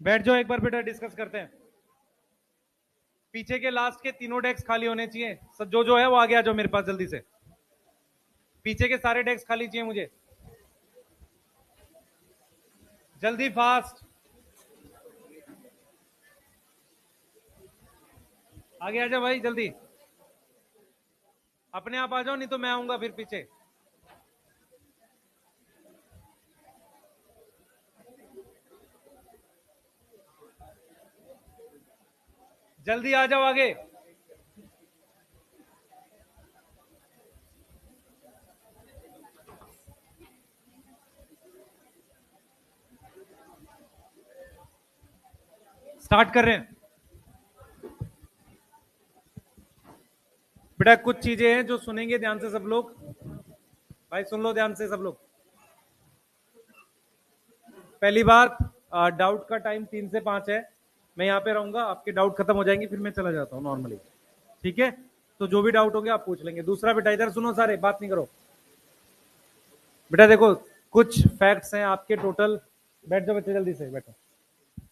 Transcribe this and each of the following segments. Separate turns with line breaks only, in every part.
बैठ जाओ, एक बार बेटा डिस्कस करते हैं। पीछे के लास्ट के तीनों डेस्क खाली होने चाहिए। सब जो है वो आगे आ जाओ मेरे पास जल्दी से। पीछे के सारे डेस्क खाली चाहिए मुझे, जल्दी फास्ट। आगे आ जाओ भाई जल्दी, अपने आप आ जाओ, नहीं तो मैं आऊंगा फिर पीछे। जल्दी आ जाओ आगे। स्टार्ट कर रहे हैं बेटा। कुछ चीजें हैं जो सुनेंगे ध्यान से सब लोग। भाई सुन लो ध्यान से सब लोग। पहली बात, डाउट का टाइम 3 से 5 है। मैं यहाँ पे रहूंगा, आपके डाउट खत्म हो जाएंगे फिर मैं चला जाता हूँ नॉर्मली। ठीक है, तो जो भी डाउट होंगे आप पूछ लेंगे। दूसरा बेटा इधर सुनो, सारे बात नहीं करो। बेटा देखो, कुछ फैक्ट्स हैं आपके टोटल। बैठ जाओ बच्चे, जल्दी से बैठो।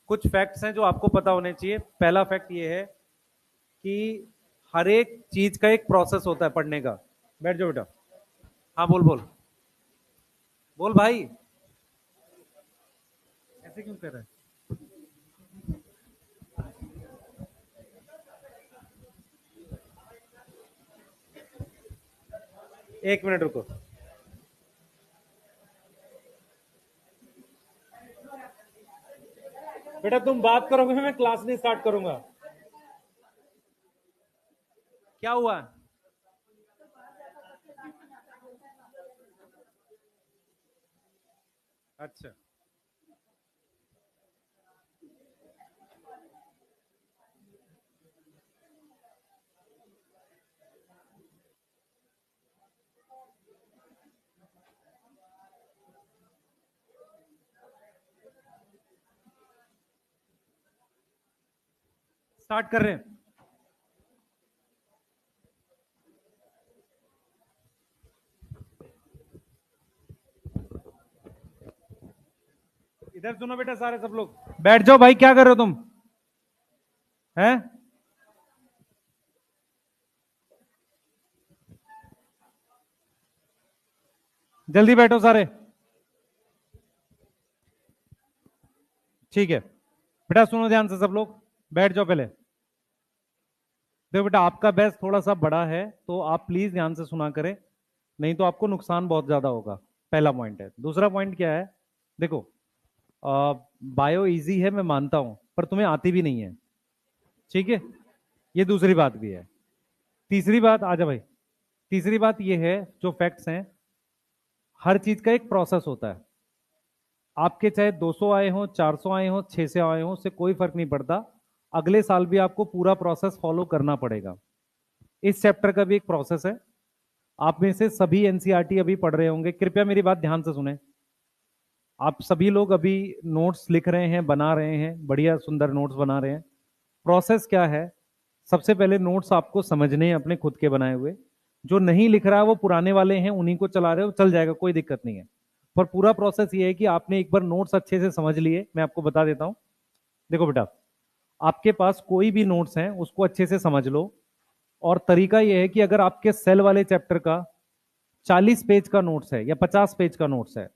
कुछ फैक्ट्स हैं जो आपको पता होने चाहिए। पहला फैक्ट ये है कि हर एक चीज का एक प्रोसेस होता है पढ़ने का। बैठ जाओ बेटा। हाँ बोल बोल। बोल भाई। ऐसे क्यों कर रहा है? एक मिनट रुको बेटा, तुम बात करोगे मैं क्लास नहीं स्टार्ट करूंगा। क्या हुआ? अच्छा, स्टार्ट कर रहे हैं। इधर सुनो बेटा सारे सब लोग, बैठ जाओ भाई। क्या कर रहे हो तुम? हैं? जल्दी बैठो सारे। ठीक है बेटा, सुनो ध्यान से सब लोग। बैठ जाओ पहले। देखो बेटा, आपका बैच थोड़ा सा बड़ा है तो आप प्लीज ध्यान से सुना करें, नहीं तो आपको नुकसान बहुत ज्यादा होगा। पहला पॉइंट है। दूसरा पॉइंट क्या है? देखो, बायो इजी है मैं मानता हूं, पर तुम्हें आती भी नहीं है। ठीक है, ये दूसरी बात भी है। तीसरी बात, आजा भाई। तीसरी बात ये है, जो फैक्ट्स हैं, हर चीज का एक प्रोसेस होता है। आपके चाहे 200 आए हों, 400 आए हों, 600 आए हों, उससे कोई फर्क नहीं पड़ता। अगले साल भी आपको पूरा प्रोसेस फॉलो करना पड़ेगा। इस चैप्टर का भी एक प्रोसेस है। आप में से सभी एनसीईआरटी अभी पढ़ रहे होंगे, कृपया मेरी बात ध्यान से सुने। आप सभी लोग अभी नोट्स लिख रहे हैं, बना रहे हैं, बढ़िया सुंदर नोट्स बना रहे हैं। प्रोसेस क्या है? सबसे पहले नोट्स आपको समझने हैं अपने खुद के बनाए हुए। जो नहीं लिख रहा है वो पुराने वाले हैं, उन्हीं को चला रहे हो, चल जाएगा, कोई दिक्कत नहीं है। पर पूरा प्रोसेस ये है कि आपने एक बार नोट्स अच्छे से समझ लिए। मैं आपको बता देता हूं। देखो बेटा, आपके पास कोई भी नोट्स हैं उसको अच्छे से समझ लो। और तरीका यह है कि अगर आपके सेल वाले चैप्टर का 40 पेज का नोट्स है या 50 पेज का नोट्स है,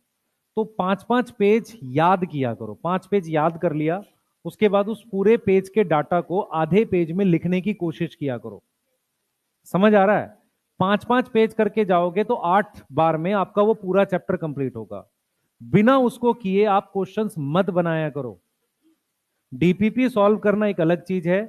तो 5 5 पेज याद किया करो। 5 पेज याद कर लिया, उसके बाद उस पूरे पेज के डाटा को आधे पेज में लिखने की कोशिश किया करो। समझ आ रहा है? 5 5 पेज करके जाओगे तो 8 बार में आपका वो पूरा चैप्टर कंप्लीट होगा। बिना उसको किए आप क्वेश्चंस मत बनाया करो। डीपीपी सॉल्व करना एक अलग चीज है।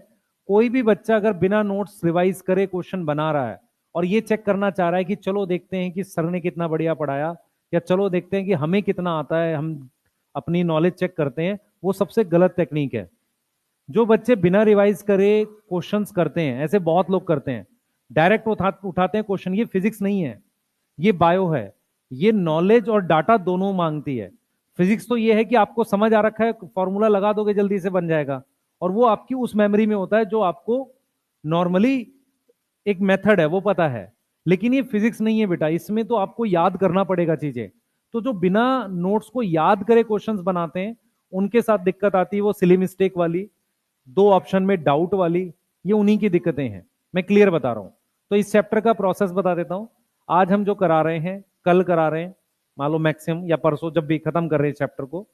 कोई भी बच्चा अगर बिना नोट्स रिवाइज करे क्वेश्चन बना रहा है और ये चेक करना चाह रहा है कि चलो देखते हैं कि सर ने कितना बढ़िया पढ़ाया, या चलो देखते हैं कि हमें कितना आता है, हम अपनी नॉलेज चेक करते हैं, वो सबसे गलत टेक्निक है। जो बच्चे बिना रिवाइज करे क्वेश्चंस करते हैं, ऐसे बहुत लोग करते हैं, डायरेक्ट उठाते हैं क्वेश्चन। ये फिजिक्स नहीं है, ये बायो है। ये नॉलेज और डाटा दोनों मांगती है। फिजिक्स तो ये है कि आपको समझ आ रखा है, फॉर्मूला लगा दोगे जल्दी से बन जाएगा, और वो आपकी उस मेमोरी में होता है जो आपको नॉर्मली एक मेथड है वो पता है। लेकिन ये फिजिक्स नहीं है बेटा, इसमें तो आपको याद करना पड़ेगा चीजें। तो जो बिना नोट्स को याद करे क्वेश्चंस बनाते हैं, उनके साथ दिक्कत आती है वो सिली मिस्टेक वाली, 2 ऑप्शन में डाउट वाली, ये उन्हीं की दिक्कतें हैं। मैं क्लियर बता रहा हूं। तो इस चैप्टर का प्रोसेस बता देता हूं। आज हम जो करा रहे हैं, कल करा रहे हैं, मान लो मैक्सिमम, या परसों जब भी खत्म कर रहे हैं चैप्टर को,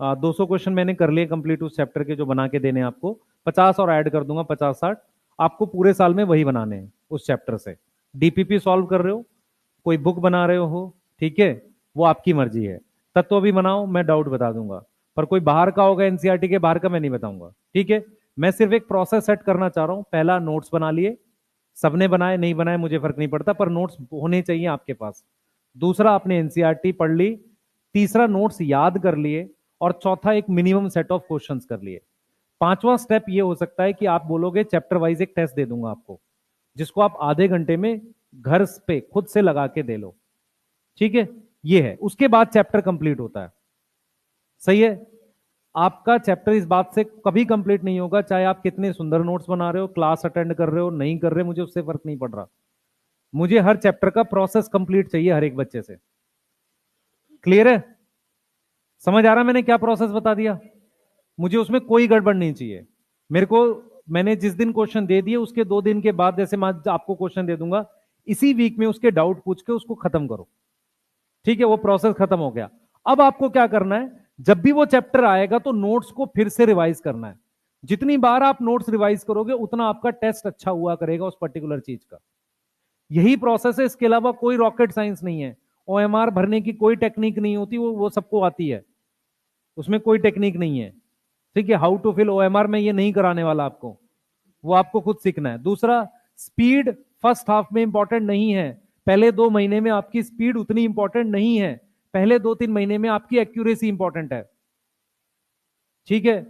200 क्वेश्चन मैंने कर लिए कंप्लीट उस चैप्टर के जो बना के देने हैं आपको, 50 और ऐड कर दूंगा, 50-60 आपको पूरे साल में वही बनाने हैं उस चैप्टर से। डीपीपी सॉल्व कर रहे हो, कोई बुक बना रहे हो, ठीक है, वो आपकी मर्जी है। तत्व भी बनाओ, मैं डाउट बता दूंगा, पर कोई बाहर का होगा एनसीईआरटी के बाहर का मैं नहीं बताऊंगा, ठीक है। मैं सिर्फ एक प्रोसेस सेट करना चाह रहा हूं। पहला, नोट्स बना लिए, सबने बनाए नहीं बनाए मुझे फर्क नहीं पड़ता, पर नोट्स होने चाहिए आपके पास। दूसरा, आपने एनसीईआरटी पढ़ ली। तीसरा, नोट्स याद कर लिए। और चौथा, एक मिनिमम सेट ऑफ क्वेश्चंस कर लिए। पांचवा स्टेप ये हो सकता है कि आप बोलोगे चैप्टर वाइज एक टेस्ट दे दूंगा आपको, जिसको आप आधे घंटे में घर पे खुद से लगा के दे लो, ठीक है। ये है, उसके बाद चैप्टर कंप्लीट होता है। सही है। आपका चैप्टर इस बात से कभी कंप्लीट नहीं होगा, चाहे आप कितने सुंदर नोट्स बना रहे हो, क्लास अटेंड कर रहे हो, नहीं कर रहे, मुझे उससे फर्क नहीं पड़ रहा। मुझे हर चैप्टर का प्रोसेस कंप्लीट चाहिए हर एक बच्चे से। क्लियर है? समझ आ रहा मैंने क्या प्रोसेस बता दिया? मुझे उसमें कोई गड़बड़ नहीं चाहिए। मेरे को, मैंने जिस दिन क्वेश्चन दे दिए उसके 2 दिन के बाद, जैसे मैं आपको क्वेश्चन दे दूंगा, इसी वीक में उसके डाउट पूछ के उसको खत्म करो, ठीक है। वो प्रोसेस खत्म हो गया। अब आपको क्या करना है, जब भी वो चैप्टर आएगा तो नोट्स को फिर से रिवाइज करना है। जितनी बार आप नोट्स रिवाइज करोगे उतना आपका टेस्ट अच्छा हुआ करेगा उस पर्टिकुलर चीज का। यही प्रोसेस है, इसके अलावा कोई रॉकेट साइंस नहीं है। ओएमआर भरने की कोई टेक्निक नहीं होती, वो सबको आती है, उसमें कोई टेक्निक नहीं है, ठीक है। हाउ टू फिल ओएमआर में ये नहीं कराने वाला आपको, वो आपको खुद सीखना है। दूसरा, स्पीड फर्स्ट हाफ में इंपॉर्टेंट नहीं है। पहले 2 महीने में आपकी स्पीड उतनी इंपॉर्टेंट नहीं है, पहले 2-3 महीने में आपकी एक्यूरेसी इंपॉर्टेंट है, ठीक है।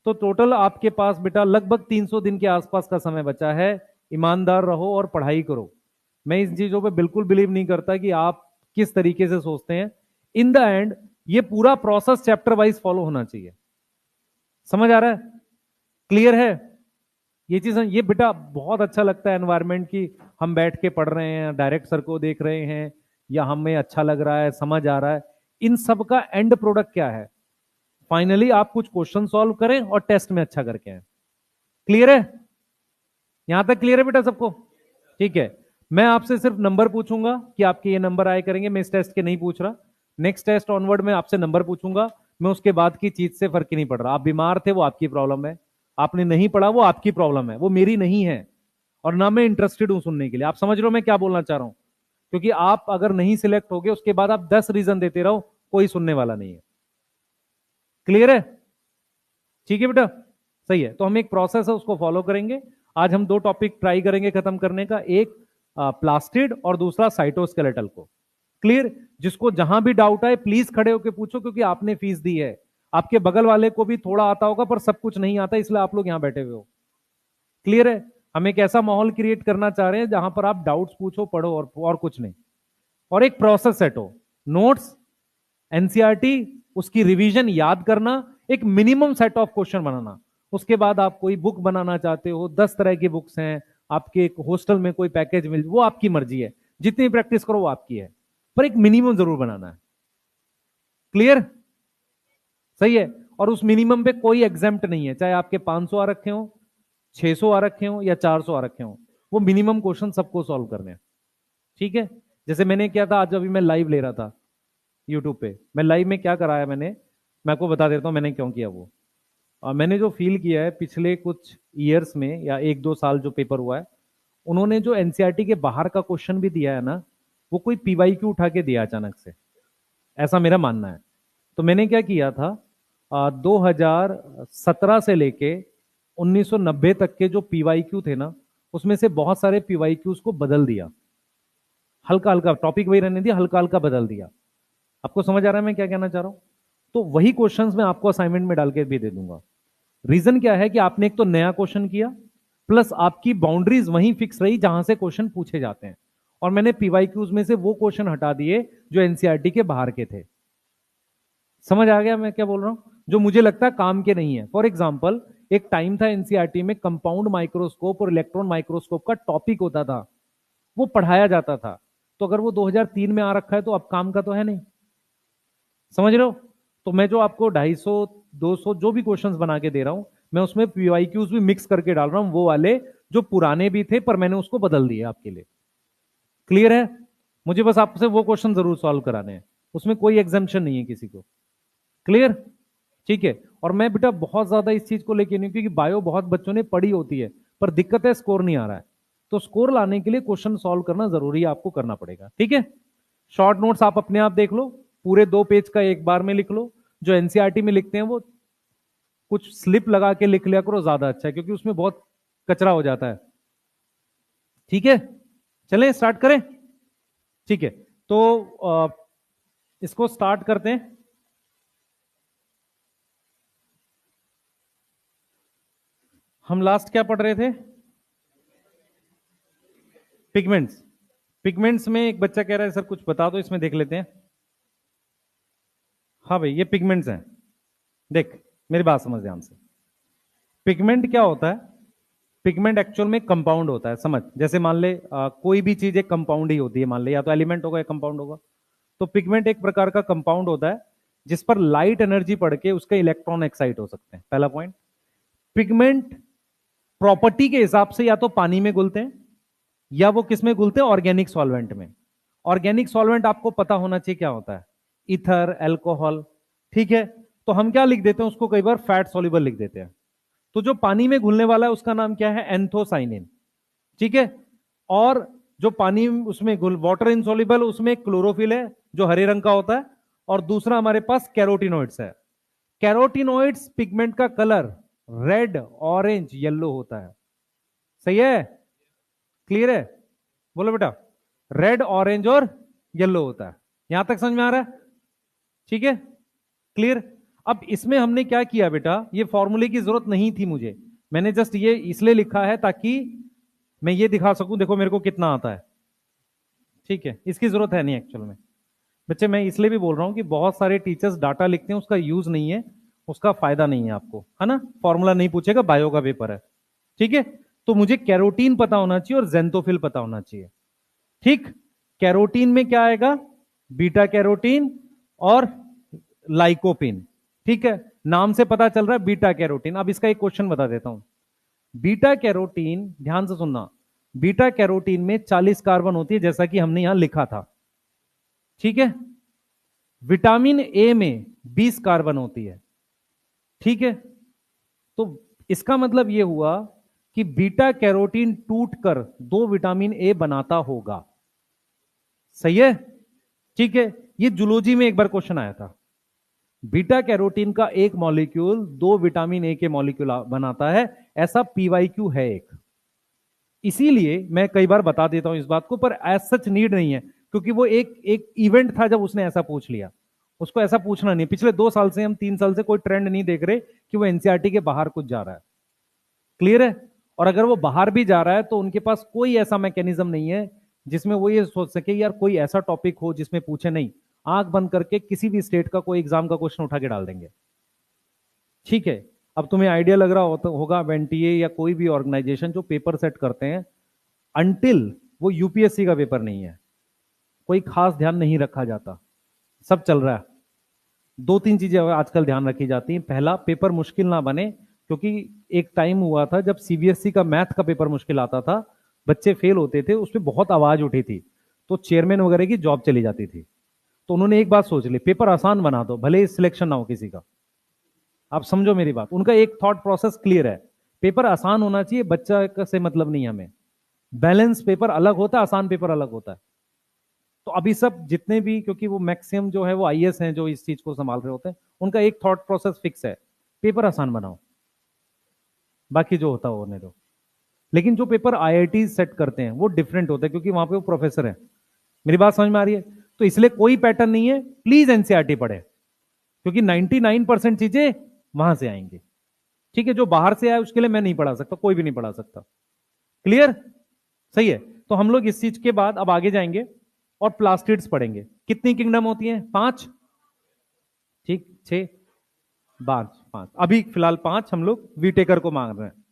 तो टोटल आपके पास बेटा लगभग 300 दिन के आसपास का समय बचा है। ईमानदार रहो और पढ़ाई करो। मैं इन चीजों पे बिल्कुल बिलीव नहीं करता कि आप किस तरीके से सोचते हैं। इन द एंड ये पूरा प्रोसेस चैप्टर वाइज फॉलो होना चाहिए। समझ आ रहा है? क्लियर है? ये चीज, ये बेटा बहुत अच्छा लगता है एनवायरनमेंट की, हम बैठ के पढ़ रहे हैं, डायरेक्ट सर को देख रहे हैं, या हमें अच्छा लग रहा है, समझ आ रहा है। इन सब का एंड प्रोडक्ट क्या है? फाइनली आप कुछ क्वेश्चन सॉल्व करें और टेस्ट में अच्छा करके आए। क्लियर है? यहां तक क्लियर है बेटा सबको? ठीक है। मैं आपसे सिर्फ नंबर पूछूंगा कि आपके ये नंबर आए करेंगे, मैं इस टेस्ट के नहीं पूछ रहा। नेक्स्ट टेस्ट ऑनवर्ड में आपसे नंबर पूछूंगा मैं, उसके बाद की चीज से फर्क ही नहीं पड़ रहा। आप बीमार थे वो आपकी प्रॉब्लम है, आपने नहीं पढ़ा वो आपकी प्रॉब्लम है, वो मेरी नहीं है। और ना मैं इंटरेस्टेड हूं सुनने के लिए। आप समझ रहे हो मैं क्या बोलना चाह रहा हूं? क्योंकि आप अगर नहीं सिलेक्ट हो गए उसके बाद आप 10 रीजन देते रहो, कोई सुनने वाला नहीं है। क्लियर है? ठीक है बेटा, सही है। तो हम एक प्रोसेस है उसको फॉलो करेंगे। आज हम 2 टॉपिक ट्राई करेंगे खत्म करने का, एक प्लास्टिड और दूसरा साइटोस्केलेटल को। क्लियर? जिसको जहां भी डाउट आए प्लीज खड़े होकर पूछो, क्योंकि आपने फीस दी है। आपके बगल वाले को भी थोड़ा आता होगा पर सब कुछ नहीं आता, इसलिए आप लोग यहां बैठे हुए हो। क्लियर है? हम एक ऐसा माहौल क्रिएट करना चाह रहे हैं जहां पर आप डाउट्स पूछो, पढ़ो, और कुछ नहीं। और एक प्रोसेस सेट हो, नोट्स, एनसीईआरटी, उसकी रिवीजन याद करना, एक मिनिमम सेट ऑफ क्वेश्चन बनाना। उसके बाद आप कोई बुक बनाना चाहते हो, 10 तरह की बुक्स हैं आपके, हॉस्टल में कोई पैकेज मिल, वो आपकी मर्जी है, जितनी प्रैक्टिस करो वो आपकी है, पर एक मिनिमम जरूर बनाना है। क्लियर? सही है। और उस मिनिमम पे कोई एग्जाम्प्ट नहीं है, चाहे आपके 500 आ रखे हो, 600 आ रखे हो, या 400 आ रखे हो, वो मिनिमम क्वेश्चन सबको सॉल्व करने हैं, ठीक है। जैसे मैंने किया था, आज अभी मैं लाइव ले रहा था यूट्यूब पे, मैं लाइव में क्या कराया मैंने, मैं आपको बता देता हूँ मैंने क्यों किया वो। मैंने जो फील किया है पिछले कुछ ईयर्स में, या 1-2 साल जो पेपर हुआ है, उन्होंने जो एनसीईआरटी के बाहर का क्वेश्चन भी दिया है ना, वो कोई पीवाईक्यू उठा के दिया अचानक से, ऐसा मेरा मानना है। तो मैंने क्या किया था, 2017 से लेके 1990 तक के जो पीवाईक्यू थे ना, उसमें से बहुत सारे पीवाईक्यूज को बदल दिया, हल्का हल्का, टॉपिक वही रहने दिया, हल्का हल्का बदल दिया। आपको समझ आ रहा है मैं क्या कहना चाह रहा हूं? तो वही क्वेश्चंस मैं आपको असाइनमेंट में डाल के भी दे दूंगा। रीजन क्या है कि आपने एक तो नया क्वेश्चन किया, प्लस आपकी बाउंड्रीज वहीं फिक्स रही जहां से क्वेश्चन पूछे जाते हैं, और मैंने पीवाईक्यूज में से वो क्वेश्चन हटा दिए जो एनसीईआरटी के बाहर के थे। समझ आ गया मैं क्या बोल रहा हूं? जो मुझे लगता है काम के नहीं है। फॉर एग्जाम्पल, एक टाइम था एनसीईआरटी में कंपाउंड माइक्रोस्कोप और इलेक्ट्रॉन माइक्रोस्कोप का टॉपिक होता था, वो पढ़ाया जाता था। तो अगर वो 2003 में आ रखा है तो अब काम का तो है नहीं। समझ रहे हो? तो मैं जो आपको 250 200 जो भी क्वेश्चंस बना के दे रहा हूं, मैं उसमें पीवाईक्यूज भी मिक्स करके डाल रहा हूं, वो वाले जो पुराने भी थे पर मैंने उसको बदल दिया आपके लिए। क्लियर है? मुझे बस आपसे वो क्वेश्चन जरूर सॉल्व कराने हैं, उसमें कोई एग्जाम्पशन नहीं है किसी को। क्लियर? ठीक है। और मैं बेटा बहुत ज्यादा इस चीज को लेके नहीं, क्योंकि बायो बहुत बच्चों ने पढ़ी होती है, पर दिक्कत है स्कोर नहीं आ रहा है। तो स्कोर लाने के लिए क्वेश्चन सॉल्व करना जरूरी है, आपको करना पड़ेगा। ठीक है? शॉर्ट नोट्स आप अपने आप देख लो, पूरे 2 पेज का एक बार में लिख लो। जो एनसीईआरटी में लिखते हैं वो कुछ स्लिप लगा के लिख लिया करो, ज्यादा अच्छा है, क्योंकि उसमें बहुत कचरा हो जाता है। ठीक है? चलें स्टार्ट करें? ठीक है, तो इसको स्टार्ट करते हैं। हम लास्ट क्या पढ़ रहे थे? पिगमेंट्स। पिगमेंट्स में एक बच्चा कह रहा है सर कुछ बता दो, इसमें देख लेते हैं। हाँ भाई, ये पिगमेंट्स हैं। देख मेरी बात समझ ध्यान से। पिगमेंट क्या होता है? पिगमेंट एक्चुअल में कंपाउंड होता है, समझ। जैसे मान ले कोई भी चीज एक कंपाउंड ही होती है, मान ले या तो एलिमेंट होगा या कंपाउंड होगा। तो पिगमेंट एक प्रकार का कंपाउंड होता है जिस पर लाइट एनर्जी पड़ के उसके इलेक्ट्रॉन एक्साइट हो सकते हैं, पहला पॉइंट। पिगमेंट प्रॉपर्टी के हिसाब से या तो पानी में घुलते हैं या वो किस में घुलते हैं? ऑर्गेनिक सॉल्वेंट में। ऑर्गेनिक सॉल्वेंट आपको पता होना चाहिए क्या होता है, ईथर, अल्कोहल। ठीक है, तो हम क्या लिख देते हैं उसको, कई बार फैट सॉल्युबल लिख देते हैं। तो जो पानी में घुलने वाला है उसका नाम क्या है? एंथोसाइनिन। ठीक है, और जो पानी उसमें घुल वाटर इनसॉल्युबल, उसमें क्लोरोफिल है जो हरे रंग का होता है, और दूसरा हमारे पास कैरोटिनोइड्स है। कैरोटिनोइड्स पिगमेंट का कलर रेड, ऑरेंज, येलो होता है। सही है? क्लियर है? बोलो बेटा। रेड, ऑरेंज और येलो होता है। यहां तक समझ में आ रहा है? ठीक है, क्लियर। अब इसमें हमने क्या किया बेटा, ये फॉर्मूले की जरूरत नहीं थी मुझे, मैंने जस्ट ये इसलिए लिखा है ताकि मैं ये दिखा सकूं, देखो मेरे को कितना आता है। ठीक है, इसकी जरूरत है नहीं एक्चुअल में। बच्चे मैं इसलिए भी बोल रहा हूं कि बहुत सारे टीचर्स डाटा लिखते हैं, उसका यूज नहीं है, उसका फायदा नहीं है आपको, है ना। फॉर्मूला नहीं पूछेगा, बायो का पेपर है। ठीक है, तो मुझे कैरोटीन पता होना चाहिए और जेंथोफिल पता होना चाहिए। ठीक, कैरोटीन में क्या आएगा? बीटा कैरोटीन और लाइकोपिन। ठीक है, नाम से पता चल रहा है बीटा कैरोटीन। अब इसका एक क्वेश्चन बता देता हूं। बीटा कैरोटीन, ध्यान से सुनना, बीटा कैरोटीन में 40 कार्बन होती है जैसा कि हमने यहां लिखा था। ठीक है, विटामिन ए में 20 कार्बन होती है। ठीक है, तो इसका मतलब यह हुआ कि बीटा कैरोटीन टूटकर 2 विटामिन ए बनाता होगा। सही है? ठीक है, ये जूलॉजी में एक बार क्वेश्चन आया था। बीटा कैरोटीन का एक मॉलिक्यूल 2 विटामिन ए के मॉलिक्यूल बनाता है, ऐसा पीवाईक्यू है एक। इसीलिए मैं कई बार बता देता हूं इस बात को, पर एज सच नीड नहीं है, क्योंकि वो एक एक इवेंट था जब उसने ऐसा पूछ लिया। उसको ऐसा पूछना नहीं। पिछले 2 साल से, हम 3 साल से कोई ट्रेंड नहीं देख रहे कि वो एनसीईआरटी के बाहर कुछ जा रहा है। क्लियर है? और अगर वो बाहर भी जा रहा है तो उनके पास कोई ऐसा मैकेनिज्म नहीं है जिसमें वो ये सोच सके यार कोई ऐसा टॉपिक हो जिसमें पूछे नहीं। आंख बंद करके किसी भी स्टेट का कोई एग्जाम का क्वेश्चन उठा के डाल देंगे। ठीक है, अब तुम्हें आइडिया लग रहा होगा वेंटीए या कोई भी ऑर्गेनाइजेशन जो पेपर सेट करते हैं, अंटिल वो यूपीएससी का पेपर नहीं है, कोई खास ध्यान नहीं रखा जाता। सब चल रहा है। 2-3 चीजें आजकल ध्यान रखी जाती हैं। पहला, पेपर मुश्किल ना बने, क्योंकि एक टाइम हुआ था जब सीबीएसई का मैथ का पेपर मुश्किल आता था, बच्चे फेल होते थे, उस पर बहुत आवाज उठी थी, तो चेयरमैन वगैरह की जॉब चली जाती थी। तो उन्होंने एक बात सोच ली, पेपर आसान बना दो, भले ही सिलेक्शन ना हो किसी का। आप समझो मेरी बात, उनका एक थॉट प्रोसेस क्लियर है, पेपर आसान होना चाहिए, बच्चा से मतलब नहीं हमें। बैलेंस पेपर अलग होता है, आसान पेपर अलग होता है। तो अभी सब जितने भी, क्योंकि वो मैक्सिमम जो है वो आईएएस हैं जो इस चीज को संभाल रहे होते हैं, उनका एक थॉट प्रोसेस फिक्स है, पेपर आसान बनाओ, बाकी जो होता है होने दो। लेकिन जो पेपर आईआईटी सेट करते हैं वो डिफरेंट होता है, क्योंकि वहां पे वो प्रोफेसर है। मेरी बात समझ में आ रही है? तो इसलिए कोई पैटर्न नहीं है, प्लीज एनसीईआरटी पढ़े, क्योंकि 99% चीजें वहां से आएंगी। ठीक है, जो बाहर से आए उसके लिए मैं नहीं पढ़ा सकता, कोई भी नहीं पढ़ा सकता। क्लियर? सही है, तो हम लोग इस चीज के बाद अब आगे जाएंगे और प्लास्टिड्स पढ़ेंगे। कितनी किंगडम होती हैं? 5। ठीक, 6, 5 अभी फिलहाल 5 हम लोग वीटेकर को मांग रहे हैं।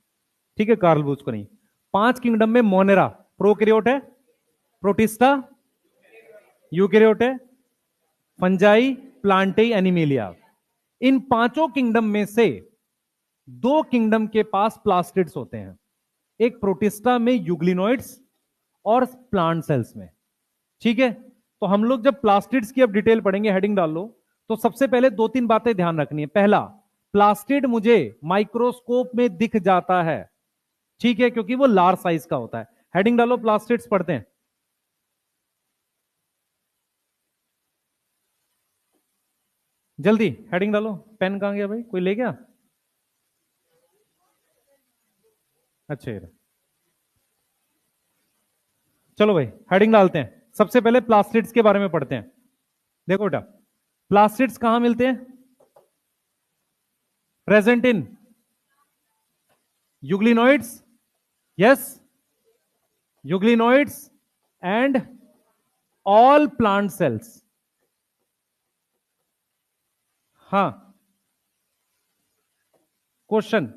ठीक है, कार्ल बूच को नहीं। 5 किंगडम में मोनेरा प्रोकैरियोट है, प्रोटिस्टा यूकैरियोट है, फंजाई, प्लांटेई, एनिमेलिया। इन पांचों किंगडम में से दो किंगडम के पास प्लास्टिड्स होते हैं, एक प्रोटिस्टा में यूग्लिनोइड्स और प्लांट सेल्स में। ठीक है, तो हम लोग जब प्लास्टिड्स की अब डिटेल पढ़ेंगे, हेडिंग डाल लो, तो सबसे पहले दो तीन बातें ध्यान रखनी है। पहला, प्लास्टिड मुझे माइक्रोस्कोप में दिख जाता है, ठीक है, क्योंकि वो लार्ज साइज का होता है। हेडिंग डालो, प्लास्टिड्स पढ़ते हैं। जल्दी हेडिंग डालो। पेन कहां गया भाई, कोई ले गया? अच्छा ये रहा। चलो भाई हेडिंग डालते हैं। सबसे पहले प्लास्टिड्स के बारे में पढ़ते हैं। देखो बेटा, प्लास्टिड्स कहां मिलते हैं? Present in euglenoids, yes, euglenoids and all plant cells. हाँ, क्वेश्चन।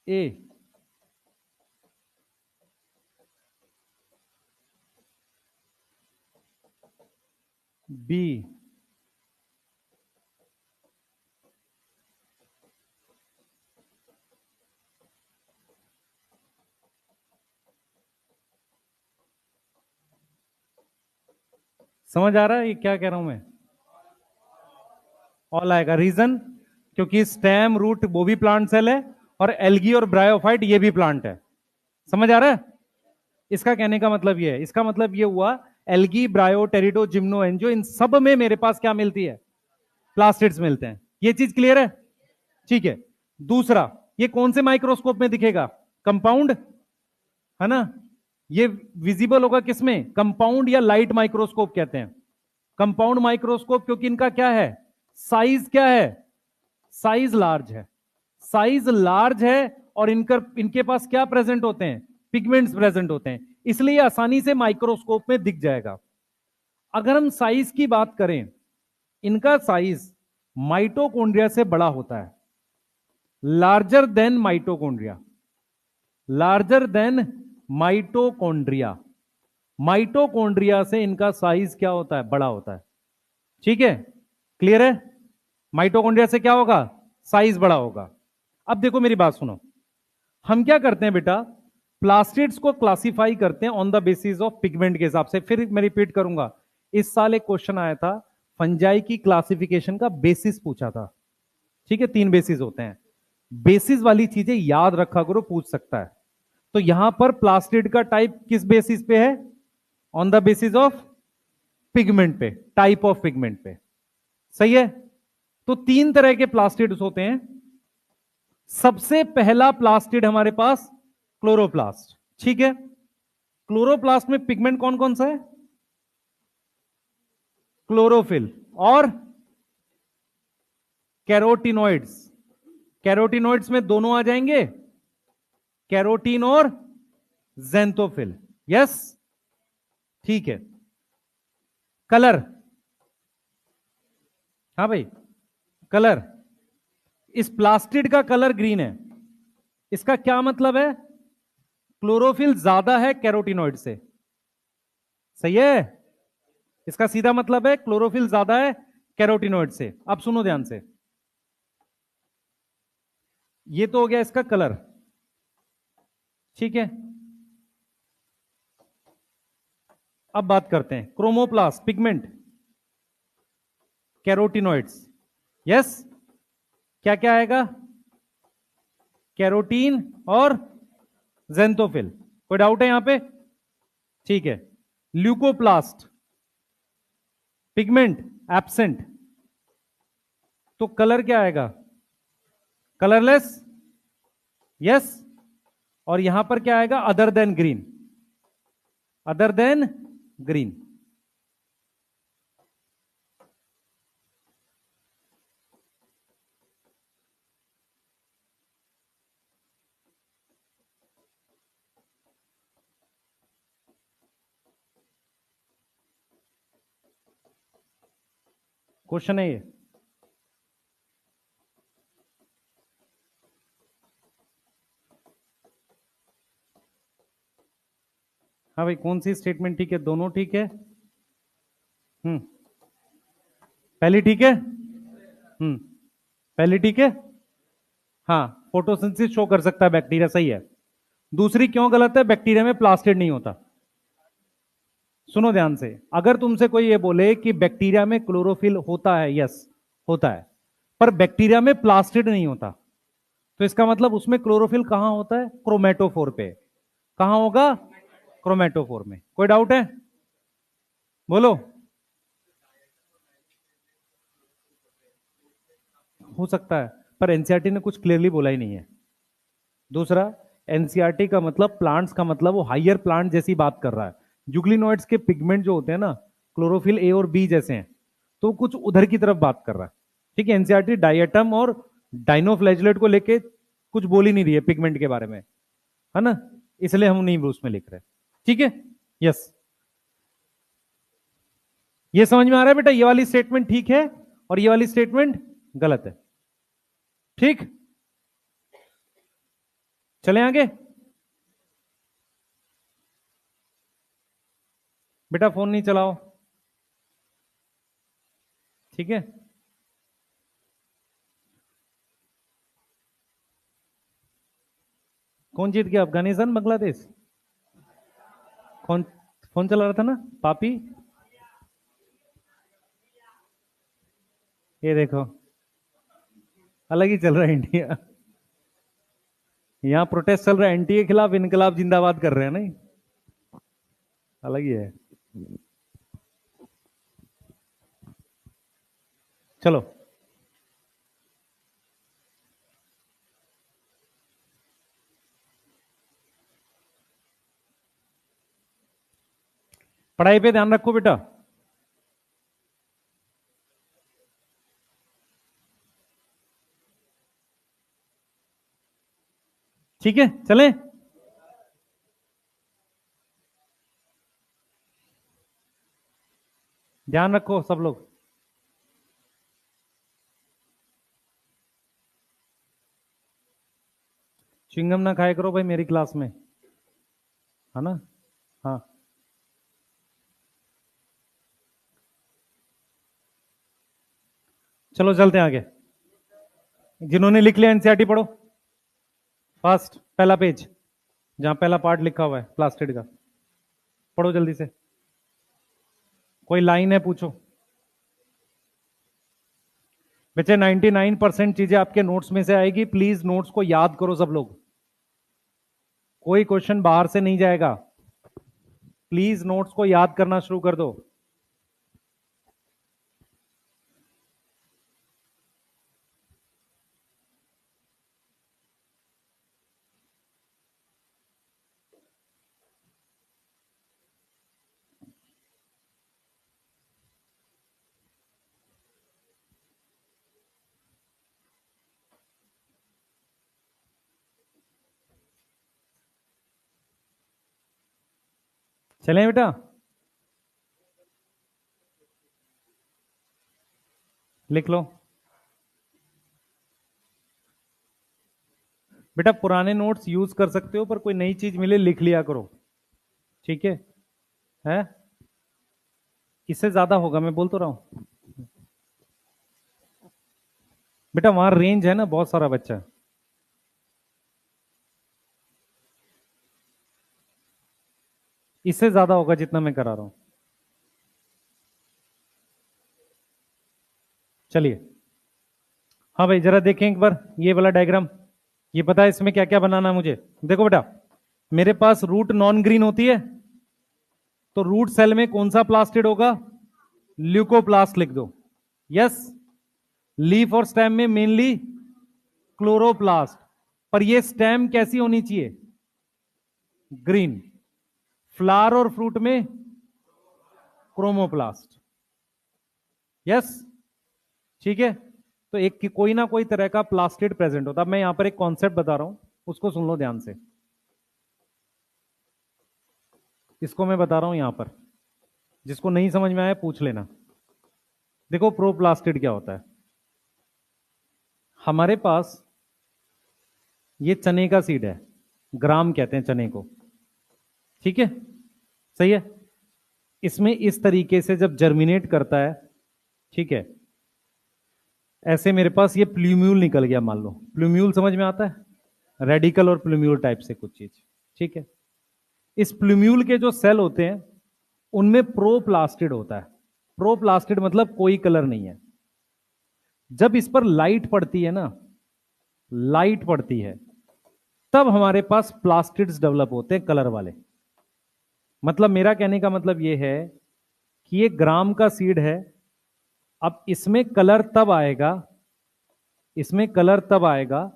ए, बी, समझ आ रहा है ये क्या कह रहा हूं मैं? ऑल आएगा। रीजन, क्योंकि स्टेम रूट वो भी प्लांट सेल है, और एल्गी और ब्रायोफाइट ये भी प्लांट है। समझ आ रहा है? इसका कहने का मतलब ये है, इसका मतलब ये हुआ, एल्गी, ब्रायो, टेरिडो, जिम्नो, एंजियो, इन सब में मेरे पास क्या मिलती है? प्लास्टिड्स मिलते हैं। ये चीज क्लियर है? ठीक है। दूसरा, ये कौन से माइक्रोस्कोप में दिखेगा? कंपाउंड, है ना? ये विजिबल होगा किसमें? कंपाउंड या लाइट माइक्रोस्कोप कहते हैं। कंपाउंड माइक्रोस्कोप, क्योंकि इनका क्या है? साइज क्या है? साइज लार्ज है। साइज लार्ज है, और इनके पास क्या प्रेजेंट होते हैं? पिगमेंट्स प्रेजेंट होते हैं, इसलिए आसानी से माइक्रोस्कोप में दिख जाएगा। अगर हम साइज की बात करें, इनका साइज माइटोकॉन्ड्रिया से बड़ा होता है, larger than mitochondria, larger than mitochondria. Mitochondria से इनका साइज क्या होता है? बड़ा होता है। ठीक है, क्लियर है? माइटोकॉन्ड्रिया से क्या होगा? साइज बड़ा होगा। अब देखो मेरी बात सुनो, हम क्या करते हैं बेटा, प्लास्टिड्स को क्लासिफाई करते हैं on the basis of pigment के हिसाब से। फिर मैं रिपीट करूंगा, इस साल एक क्वेश्चन आया था, फंजाई की क्लासिफिकेशन का बेसिस पूछा था। ठीक है, तीन बेसिस होते हैं, बेसिस वाली चीजें याद रखा करो, पूछ सकता है। तो यहां पर प्लास्टिड का टाइप किस बेसिस पे है? On the basis of pigment पे, टाइप ऑफ पिगमेंट पे। सही है? तो तीन तरह के प्लास्टिड्स होते हैं। सबसे पहला प्लास्टिड हमारे पास क्लोरोप्लास्ट। ठीक है, क्लोरोप्लास्ट में पिगमेंट कौन कौन सा है? क्लोरोफिल और कैरोटिनॉइड्स। कैरोटिनॉइड्स में दोनों आ जाएंगे, कैरोटीन और जेंथोफिल। यस, ठीक है। कलर, हाँ भाई, कलर, इस प्लास्टिड का कलर ग्रीन है। इसका क्या मतलब है? क्लोरोफिल ज्यादा है कैरोटिनॉइड से। सही है? इसका सीधा मतलब है क्लोरोफिल ज्यादा है कैरोटिनॉइड से। अब सुनो ध्यान से, ये तो हो गया इसका कलर। ठीक है, अब बात करते हैं क्रोमोप्लास्ट, पिगमेंट, कैरोटिनॉइड्स। यस, क्या क्या आएगा? कैरोटीन और जेंथोफिल। कोई डाउट है यहां पे? ठीक है। ल्यूकोप्लास्ट, पिगमेंट एब्सेंट, तो कलर क्या आएगा? कलरलेस। यस, और यहां पर क्या आएगा? Other than green, other than green. Question है ये। हाँ भाई, कौन सी स्टेटमेंट ठीक है? दोनों ठीक है। पहली ठीक है। पहली ठीक है। हाँ, फोटोसिंथेसिस शो कर सकता है बैक्टीरिया, सही है। दूसरी क्यों गलत है? बैक्टीरिया में प्लास्टिड नहीं होता। सुनो ध्यान से, अगर तुमसे कोई ये बोले कि बैक्टीरिया में क्लोरोफिल होता है, यस होता है, पर बैक्टीरिया में प्लास्टिड नहीं होता, तो इसका मतलब उसमें क्लोरोफिल कहां होता है? क्रोमेटोफोर पे। कहां होगा? क्रोमेटोफोर में। कोई डाउट है? बोलो। हो सकता है, पर एनसीईआरटी ने कुछ क्लियरली बोला ही नहीं है। दूसरा, एनसीईआरटी का मतलब प्लांट्स का मतलब वो हायर प्लांट जैसी बात कर रहा है। जुगलिनोइड्स के पिगमेंट जो होते हैं ना, क्लोरोफिल ए और बी जैसे हैं, तो कुछ उधर की तरफ बात कर रहा है। ठीक है, एनसीईआरटी डायटम और डाइनोफ्लैजिलेट को लेके कुछ बोल ही नहीं रही है पिगमेंट के बारे में, है ना, इसलिए हम नहीं उसमें लिख रहे। ठीक है, यस। ये समझ में आ रहा है बेटा? ये वाली स्टेटमेंट ठीक है और ये वाली स्टेटमेंट गलत है। ठीक, चले आगे। बेटा फोन नहीं चलाओ, ठीक है। कौन जीत गया? अफगानिस्तान, बांग्लादेश? कौन फोन चला रहा था ना? पापी। ये देखो, अलग ही चल रहा है इंडिया। यहाँ प्रोटेस्ट चल रहा है एनटी के खिलाफ, इनकलाब जिंदाबाद कर रहे हैं नहीं, अलग ही है। चलो, पढ़ाई पे ध्यान रखो बेटा। ठीक है, चलें। ध्यान रखो सब लोग। च्युइंगम ना खाया करो भाई मेरी क्लास में, है ना। हाँ, चलो चलते हैं आगे। जिन्होंने लिख लिया एनसीईआरटी पढ़ो। फास्ट, पहला पेज, जहां पहला पार्ट लिखा हुआ है प्लास्टिड का, पढ़ो जल्दी से। कोई लाइन है पूछो। बच्चे 99% चीजें आपके नोट्स में से आएगी, प्लीज नोट्स को याद करो सब लोग। कोई क्वेश्चन बाहर से नहीं जाएगा, प्लीज नोट्स को याद करना शुरू कर दो। चलें बेटा, लिख लो। बेटा पुराने नोट्स यूज कर सकते हो, पर कोई नई चीज मिले लिख लिया करो, ठीक है? इससे ज्यादा होगा, मैं बोल तो रहा हूं। बेटा वहां रेंज है ना, बहुत सारा बच्चा है। इससे ज्यादा होगा जितना मैं करा रहा हूं। चलिए, हाँ भाई जरा देखें एक बार ये वाला डायग्राम। ये पता है इसमें क्या क्या बनाना है मुझे? देखो बेटा, मेरे पास रूट नॉन ग्रीन होती है, तो रूट सेल में कौन सा प्लास्टिड होगा? ल्यूकोप्लास्ट लिख दो। यस। लीफ और स्टेम में मेनली क्लोरोप्लास्ट, पर ये स्टेम कैसी होनी चाहिए? ग्रीन। फ्लावर और फ्रूट में क्रोमोप्लास्ट। यस, ठीक है। तो एक कोई ना कोई तरह का प्लास्टिड प्रेजेंट होता है। अब मैं यहां पर एक कॉन्सेप्ट बता रहा हूं, उसको सुन लो ध्यान से। इसको मैं बता रहा हूं यहां पर, जिसको नहीं समझ में आया पूछ लेना। देखो प्रोप्लास्टिड क्या होता है। हमारे पास ये चने का सीड है, ग्राम कहते हैं चने को, ठीक है। सही है। इसमें इस तरीके से जब जर्मिनेट करता है, ठीक है, ऐसे मेरे पास ये प्लूम्यूल निकल गया, मान लो प्लूम्यूल समझ में आता है, रेडिकल और प्लूम्यूल टाइप से कुछ चीज, ठीक है। इस प्लूम्यूल के जो सेल होते हैं उनमें प्रोप्लास्टिड होता है। प्रोप्लास्टिड मतलब कोई कलर नहीं है। जब इस पर लाइट पड़ती है ना, लाइट पड़ती है, तब हमारे पास प्लास्टिड्स डेवलप होते हैं कलर वाले। मतलब मेरा कहने का मतलब यह है कि ये ग्राम का सीड है। अब इसमें कलर तब आएगा, इसमें कलर तब आएगा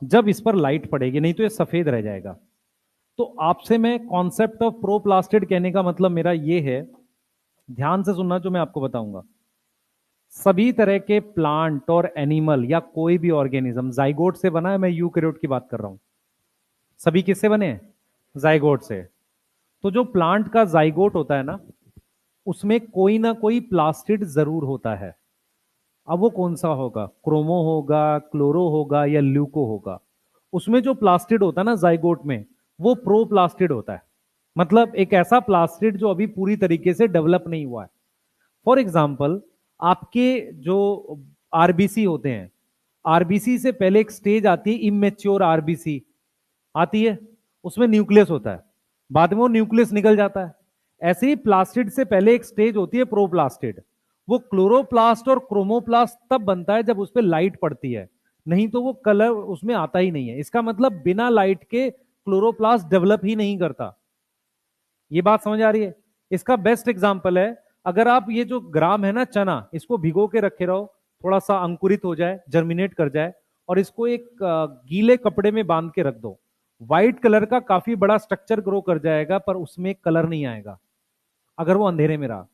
जब इस पर लाइट पड़ेगी, नहीं तो ये सफेद रह जाएगा। तो आपसे मैं कॉन्सेप्ट ऑफ प्रोप्लास्टिड कहने का मतलब मेरा ये है, ध्यान से सुनना जो मैं आपको बताऊंगा। सभी तरह के प्लांट और एनिमल या कोई भी ऑर्गेनिज्म जाइगोट से बना है। मैं यूकैरियोट की बात कर रहा हूं। सभी किससे बने हैं? जाइगोट से। तो जो प्लांट का जाइगोट होता है ना, उसमें कोई ना कोई प्लास्टिड जरूर होता है। अब वो कौन सा होगा? क्रोमो होगा, क्लोरो होगा, या ल्यूको होगा। उसमें जो प्लास्टिड होता है ना जाइगोट में, वो प्रोप्लास्टिड होता है। मतलब एक ऐसा प्लास्टिड जो अभी पूरी तरीके से डेवलप नहीं हुआ है। फॉर एग्जाम्पल, आपके जो आरबीसी होते हैं, आरबीसी से पहले एक स्टेज आती है इमेच्योर आरबीसी आती है, उसमें न्यूक्लियस होता है, बाद में वो न्यूक्लियस निकल जाता है। ऐसे ही प्लास्टिड से पहले एक स्टेज होती है प्रोप्लास्टिड। वो क्लोरोप्लास्ट और क्रोमोप्लास्ट तब बनता है जब उस पर लाइट पड़ती है, नहीं तो वो कलर उसमें आता ही नहीं है। इसका मतलब बिना लाइट के क्लोरोप्लास्ट डेवलप ही नहीं करता। ये बात समझ आ रही है? इसका बेस्ट एग्जांपल है, अगर आप ये जो ग्राम है ना चना, इसको भिगो के रखे रहो, थोड़ा सा अंकुरित हो जाए, जर्मिनेट कर जाए, और इसको एक गीले कपड़े में बांध के रख दो, व्हाइट कलर का काफी बड़ा स्ट्रक्चर ग्रो कर जाएगा, पर उसमें कलर नहीं आएगा। अगर वो अंधेरे में रहा,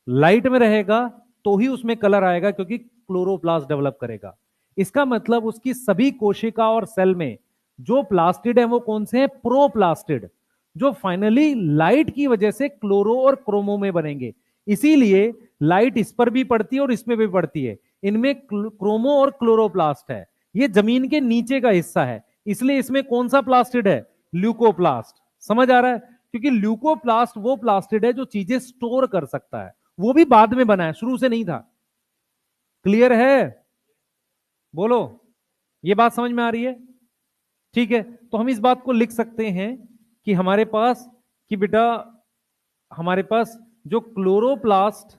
लाइट में रहेगा तो ही उसमें कलर आएगा, क्योंकि क्लोरोप्लास्ट डेवलप करेगा। इसका मतलब उसकी सभी कोशिका और सेल में जो प्लास्टिड है वो कौन से हैं? प्रोप्लास्टिड, जो फाइनली लाइट की वजह से क्लोरो और क्रोमो में बनेंगे। इसीलिए लाइट इस पर भी पड़ती है और इसमें भी पड़ती है। इनमें क्रोमो और क्लोरोप्लास्ट है। ये जमीन के नीचे का हिस्सा है, इसलिए इसमें कौन सा प्लास्टिड है? ल्यूकोप्लास्ट। समझ आ रहा है? क्योंकि ल्यूकोप्लास्ट वो प्लास्टिड है जो चीजें स्टोर कर सकता है। वो भी बाद में बना है, शुरू से नहीं था। क्लियर है? बोलो, ये बात समझ में आ रही है? ठीक है, तो हम इस बात को लिख सकते हैं कि हमारे पास, कि बेटा हमारे पास जो क्लोरोप्लास्ट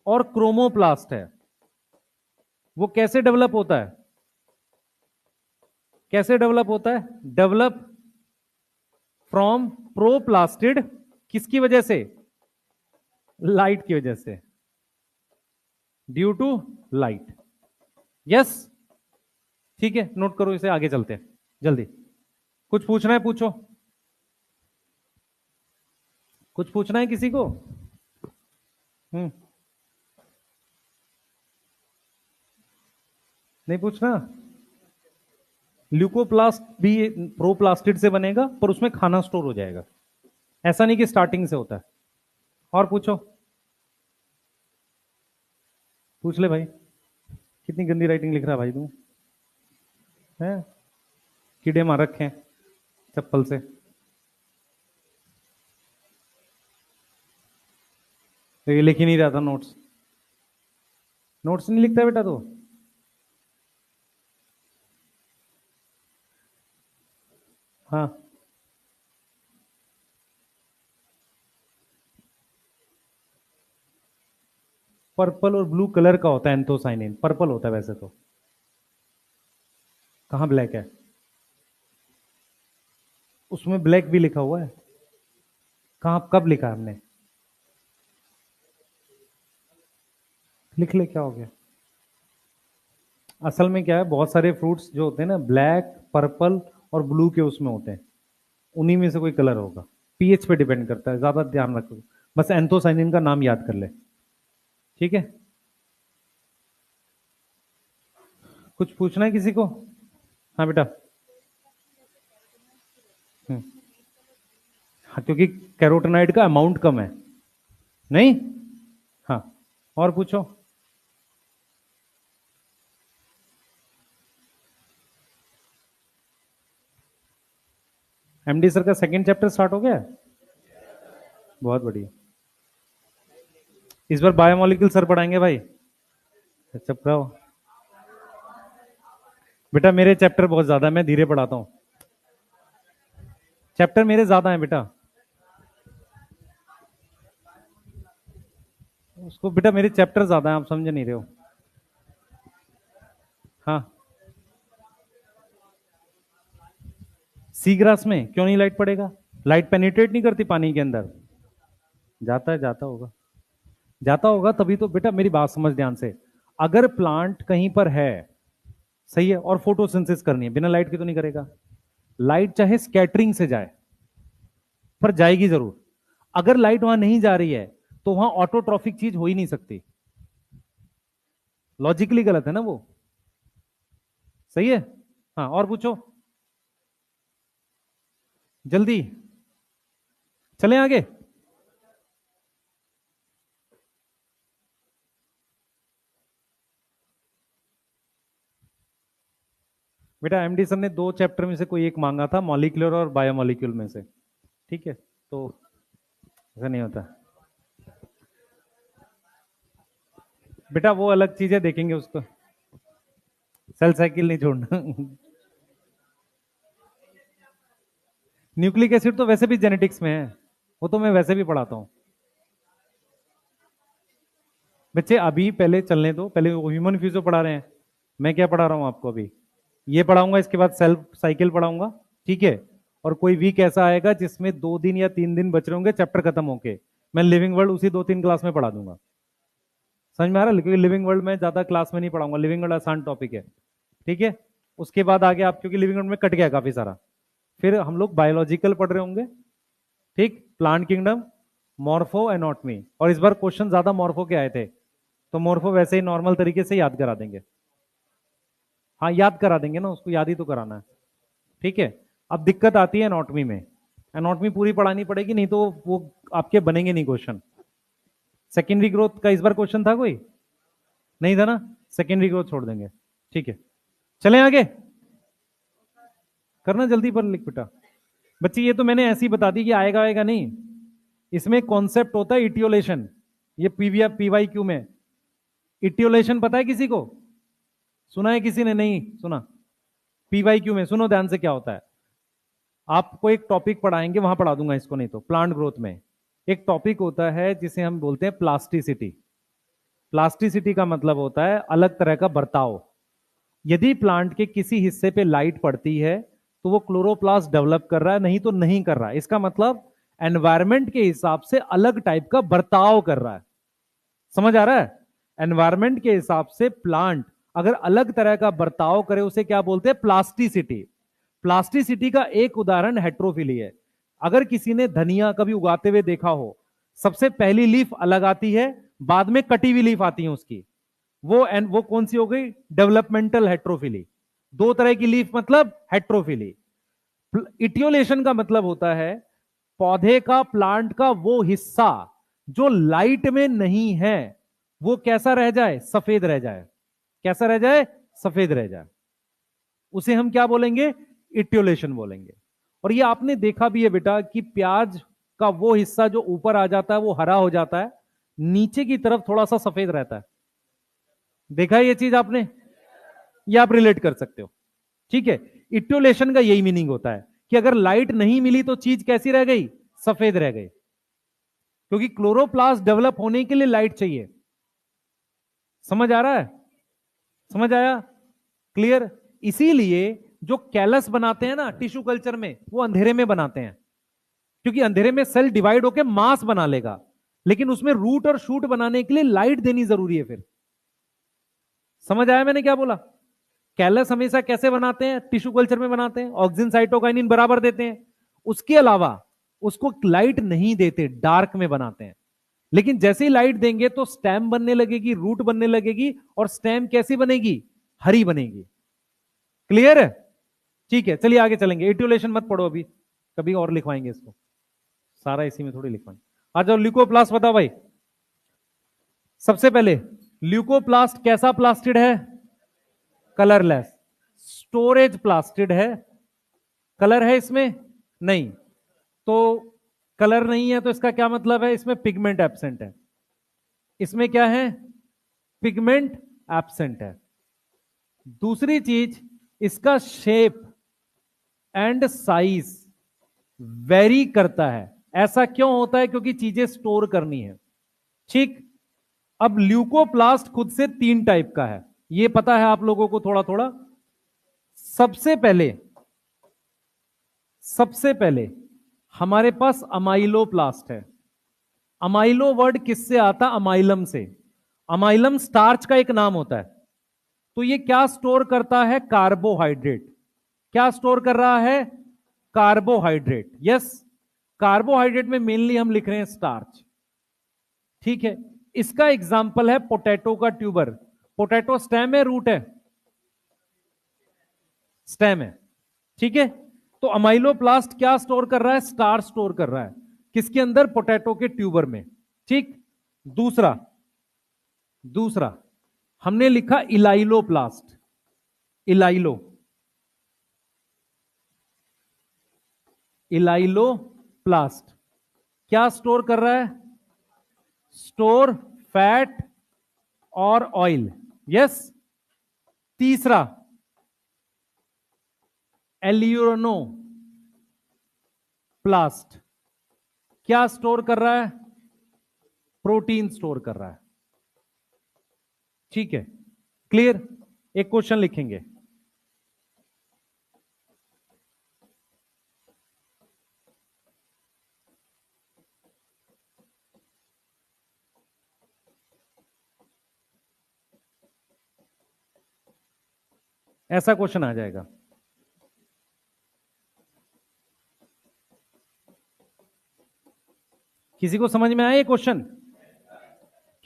और क्रोमोप्लास्ट है वो कैसे डेवलप होता है? कैसे डेवलप होता है? Develop from proplastid. किसकी वजह से? लाइट की वजह से, ड्यू टू लाइट। यस, ठीक है, नोट करो इसे, आगे चलते हैं जल्दी। कुछ पूछना है पूछो। कुछ पूछना है किसी को? हम्म। नहीं पूछना? ल्यूकोप्लास्ट भी प्रोप्लास्टिड से बनेगा, पर उसमें खाना स्टोर हो जाएगा। ऐसा नहीं कि स्टार्टिंग से होता है। और पूछो, पूछ ले भाई। कितनी गंदी राइटिंग लिख रहा है भाई तू, है? कीड़े मार रखे हैं चप्पल से। तो ये लिख ही नहीं रहा था नोट्स। नोट्स नहीं लिखता बेटा तो? हाँ, पर्पल और ब्लू कलर का होता है एंथोसाइनिन, पर्पल होता है वैसे तो। कहाँ ब्लैक है? उसमें ब्लैक भी लिखा हुआ है। कहाँ, कब लिखा है हमने? लिख ले, क्या हो गया? असल में क्या है, बहुत सारे फ्रूट्स जो होते हैं ना, ब्लैक, पर्पल और ब्लू के उसमें होते हैं, उन्हीं में से कोई कलर होगा। पीएच पे डिपेंड करता है, ज्यादा ध्यान रखो। बस एंथोसाइनिन का नाम याद कर ले, ठीक है। कुछ पूछना है किसी को? हाँ बेटा। हम्म। हाँ, क्योंकि कैरोटीनॉइड का अमाउंट कम है। नहीं? हाँ, और पूछो। एमडी सर का सेकंड चैप्टर स्टार्ट हो गया है? बहुत बढ़िया। इस बार बायोमोलिक्यूल सर पढ़ाएंगे भाई। अच्छा पढ़ाओ बेटा, मेरे चैप्टर बहुत ज्यादा है, मैं धीरे पढ़ाता हूँ। चैप्टर मेरे ज्यादा हैं बेटा। उसको बेटा, मेरे चैप्टर ज्यादा हैं, आप समझ नहीं रहे हो। हाँ, सी ग्रास में क्यों नहीं लाइट पड़ेगा? लाइट पेनिट्रेट नहीं करती पानी के अंदर? जाता है, जाता होगा, जाता होगा, तभी तो बेटा मेरी बात समझ ध्यान से। अगर प्लांट कहीं पर है, सही है, और फोटोसिंथेसिस करनी है, बिना लाइट के तो नहीं करेगा। लाइट चाहे स्कैटरिंग से जाए, पर जाएगी जरूर। अगर लाइट वहां नहीं जा रही है तो वहां ऑटोट्रॉफिक चीज हो ही नहीं सकती। लॉजिकली गलत है ना वो? सही है। हाँ, और पूछो जल्दी, चलें आगे। बेटा एमडी सर ने दो चैप्टर में से कोई एक मांगा था, मॉलिक्यूलर और बायोमॉलिक्यूल में से। ठीक है, तो ऐसा नहीं होता बेटा, वो अलग चीजें देखेंगे उसको। सेल साइकिल नहीं छोड़ना। न्यूक्लिक एसिड तो वैसे भी जेनेटिक्स में है, वो तो मैं वैसे भी पढ़ाता हूँ। बच्चे अभी पहले चलने दो, पहले ह्यूमन फ्यूजो पढ़ा रहे हैं। मैं क्या पढ़ा रहा हूँ आपको अभी? ये पढ़ाऊंगा, इसके बाद सेल साइकिल पढ़ाऊंगा। ठीक है, और कोई वीक ऐसा आएगा जिसमें 2 दिन या 3 दिन बच रहे होंगे चैप्टर खत्म होके, मैं लिविंग वर्ल्ड उसी 2-3 क्लास में पढ़ा दूंगा। समझ में आ रहा है? क्योंकि लिविंग वर्ल्ड में ज्यादा क्लास में नहीं पढ़ाऊंगा, लिविंग वर्ल्ड आसान टॉपिक है। ठीक है, उसके बाद आगे आप, क्योंकि लिविंग वर्ल्ड में कट गया काफी सारा, फिर हम लोग बायोलॉजिकल पढ़ रहे होंगे। ठीक, प्लांट किंगडम, मॉर्फो एनॉटमी, और इस बार क्वेश्चन ज्यादा मॉर्फो के आए थे, तो मॉर्फो वैसे ही नॉर्मल तरीके से याद करा देंगे। हाँ, याद करा देंगे ना, उसको याद ही तो कराना है। ठीक है, अब दिक्कत आती है एनॉटमी में। एनॉटमी पूरी पढ़ानी पड़ेगी, नहीं तो वो आपके बनेंगे नहीं क्वेश्चन। सेकेंडरी ग्रोथ का इस बार क्वेश्चन था कोई? नहीं था ना? सेकेंडरी ग्रोथ छोड़ देंगे। ठीक है, चलें आगे। करना जल्दी पर लिख बेटा। बच्चे ये तो मैंने ऐसी बता दी कि आएगा आएगा नहीं, इसमें कॉन्सेप्ट होता है इटियोलेशन। ये पीवी पीवाई क्यू में इटियोलेशन पता है किसी को? सुना है किसी ने? नहीं सुना? पीवाई क्यू में सुनो ध्यान से क्या होता है। आपको एक टॉपिक पढ़ाएंगे, वहां पढ़ा दूंगा इसको, नहीं तो प्लांट ग्रोथ में एक टॉपिक होता है जिसे हम बोलते हैं प्लास्टिसिटी। प्लास्टिसिटी का मतलब होता है अलग तरह का बर्ताव। यदि प्लांट के किसी हिस्से पे लाइट पड़ती है तो वो क्लोरोप्लास्ट डेवलप कर रहा है, नहीं तो नहीं कर रहा है। इसका मतलब एनवायरमेंट के हिसाब से अलग टाइप का बर्ताव कर रहा है। समझ आ रहा है? एनवायरमेंट के हिसाब से प्लांट अगर अलग तरह का बर्ताव करे, उसे क्या बोलते हैं? प्लास्टिसिटी। प्लास्टिसिटी का एक उदाहरण हेट्रोफिली है। अगर किसी ने धनिया कभी उगाते हुए देखा हो, सबसे पहली लीफ अलग आती है, बाद में कटी हुई लीफ आती है उसकी, वो कौन सी हो गई? Developmental heterophylly. दो तरह की लीफ मतलब हेट्रोफिली। इटियोलेशन का मतलब होता है पौधे का, प्लांट का वो हिस्सा जो लाइट में नहीं है, वो कैसा रह जाए? सफेद रह जाए। कैसा रह जाए? सफेद रह जाए। उसे हम क्या बोलेंगे? इटियोलेशन बोलेंगे। और ये आपने देखा भी है बेटा कि प्याज का वो हिस्सा जो ऊपर आ जाता है वो हरा हो जाता है, नीचे की तरफ थोड़ा सा सफेद रहता है। देखा है ये चीज आपने? ये आप रिलेट कर सकते हो। ठीक है, इटियोलेशन का यही मीनिंग होता है कि अगर लाइट नहीं मिली तो चीज कैसी रह गई? सफेद रह गई। क्योंकि क्लोरोप्लास्ट डेवलप होने के लिए लाइट चाहिए। समझ आ रहा है? समझ आया? क्लियर? इसीलिए जो कैलस बनाते हैं ना टिश्यू कल्चर में, वो अंधेरे में बनाते हैं, क्योंकि अंधेरे में सेल डिवाइड होकर मास बना लेगा, लेकिन उसमें रूट और शूट बनाने के लिए लाइट देनी जरूरी है। फिर समझ आया मैंने क्या बोला? कैलस हमेशा कैसे बनाते हैं? टिश्यू कल्चर में बनाते हैं, ऑक्सीजन साइटोकाइनिन बराबर देते हैं। उसके अलावा उसको लाइट नहीं देते, डार्क में बनाते हैं। लेकिन जैसे ही लाइट देंगे तो स्टेम बनने लगेगी, रूट बनने लगेगी, और स्टेम कैसी बनेगी? हरी बनेगी। क्लियर है? ठीक है, चलिए आगे चलेंगे। इटियोलेशन मत पढ़ो अभी, कभी और लिखवाएंगे इसको, सारा इसी में थोड़ी लिखवाएंगे। आ जाओ, ल्यूकोप्लास्ट बताओ भाई। सबसे पहले ल्यूकोप्लास्ट कैसा प्लास्टिड है? कलरलेस। स्टोरेज प्लास्टिड है, कलर है इसमें नहीं। तो कलर नहीं है तो इसका क्या मतलब है, इसमें पिगमेंट एब्सेंट है। इसमें क्या है, पिगमेंट एब्सेंट है। दूसरी चीज, इसका शेप एंड साइज वेरी करता है। ऐसा क्यों होता है, क्योंकि चीजें स्टोर करनी है। ठीक। अब ल्यूकोप्लास्ट खुद से 3 टाइप का है, ये पता है आप लोगों को थोड़ा थोड़ा। सबसे पहले हमारे पास अमाइलोप्लास्ट है। अमाइलो वर्ड किससे आता, अमाइलम से। अमाइलम स्टार्च का एक नाम होता है। तो ये क्या स्टोर करता है, कार्बोहाइड्रेट। क्या स्टोर कर रहा है, कार्बोहाइड्रेट। यस, कार्बोहाइड्रेट में मेनली हम लिख रहे हैं स्टार्च। ठीक है। इसका एग्जाम्पल है पोटैटो का ट्यूबर। पोटैटो स्टेम है, रूट है, स्टेम है। ठीक है। तो अमाइलोप्लास्ट क्या स्टोर कर रहा है, स्टार्च स्टोर कर रहा है। किसके अंदर, पोटैटो के ट्यूबर में। ठीक। दूसरा दूसरा हमने लिखा इलाइलोप्लास्ट। इलाइलो इलाइलोप्लास्ट क्या स्टोर कर रहा है, स्टोर फैट और ऑयल। यस। तीसरा एलियोनो प्लास्ट क्या स्टोर कर रहा है, प्रोटीन स्टोर कर रहा है। ठीक है, क्लियर। एक क्वेश्चन लिखेंगे, ऐसा क्वेश्चन आ जाएगा। किसी को समझ में आया ये क्वेश्चन,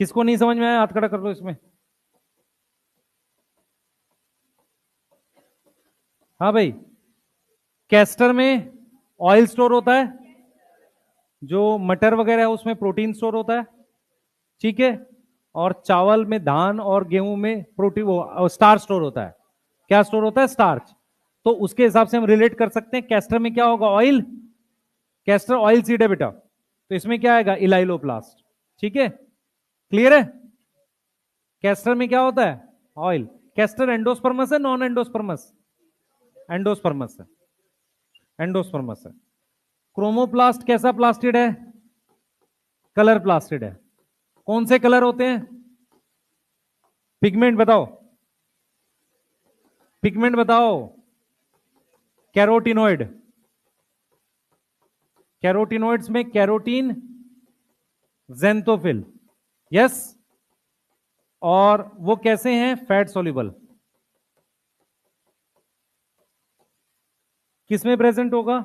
किसको नहीं समझ में आया हाथ खड़ा कर लो इसमें। हाँ भाई, कैस्टर में ऑयल स्टोर होता है, जो मटर वगैरह है उसमें प्रोटीन स्टोर होता है। ठीक है। और चावल में, धान और गेहूं में प्रोटीन, वो स्टार्च स्टोर होता है। क्या स्टोर होता है, स्टार्च। तो उसके हिसाब से हम रिलेट कर सकते हैं, कैस्टर में क्या होगा, ऑयल। कैस्टर ऑयल सीड है बेटा, तो इसमें क्या आएगा, इलाइलोप्लास्ट। ठीक है, क्लियर है। कैस्टर में क्या होता है, ऑयल। कैस्टर एंडोस्पर्मस है, नॉन एंडोस्पर्मस, एंडोस्पर्मस है, एंडोस्पर्मस है। क्रोमोप्लास्ट कैसा प्लास्टिड है, कलर प्लास्टिड है। कौन से कलर होते हैं, पिगमेंट बताओ, पिगमेंट बताओ। कैरोटिनोइड, कैरोटिनोइड्स में कैरोटीन, जेंथोफिल। यस। और वो कैसे हैं, फैट सोल्यूबल। किसमें प्रेजेंट होगा,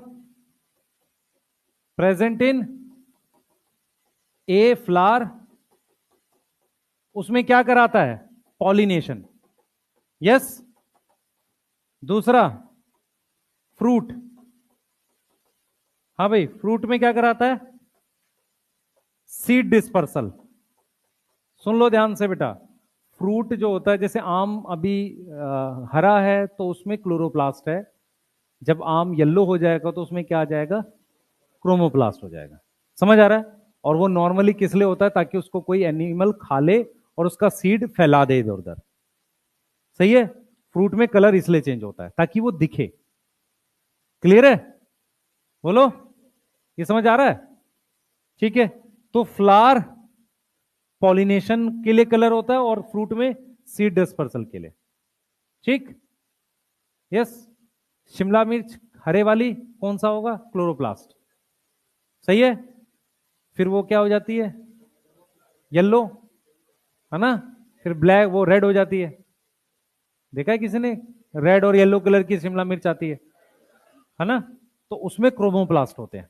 प्रेजेंट इन ए फ्लावर। उसमें क्या कराता है, पॉलिनेशन। यस। दूसरा फ्रूट। हाँ भाई, फ्रूट में क्या कराता है, सीड डिस्पर्सल। सुन लो ध्यान से बेटा, फ्रूट जो होता है, जैसे आम अभी हरा है तो उसमें क्लोरोप्लास्ट है। जब आम येलो हो जाएगा तो उसमें क्या आ जाएगा, क्रोमोप्लास्ट हो जाएगा। समझ आ रहा है। और वो नॉर्मली किस लिए होता है, ताकि उसको कोई एनिमल खा ले और उसका सीड फैला दे इधर उधर। सही है। फ्रूट में कलर इसलिए चेंज होता है ताकि वो दिखे। क्लियर है, बोलो, ये समझ आ रहा है। ठीक है। तो फ्लावर पॉलिनेशन के लिए कलर होता है और फ्रूट में सीड डिस्पर्सल के लिए। ठीक। यस। शिमला मिर्च हरे वाली कौन सा होगा, क्लोरोप्लास्ट। सही है। फिर वो क्या हो जाती है, येलो, है ना। फिर ब्लैक, वो रेड हो जाती है। देखा है किसी ने, रेड और येलो कलर की शिमला मिर्च आती है ना। तो उसमें क्रोमोप्लास्ट होते हैं।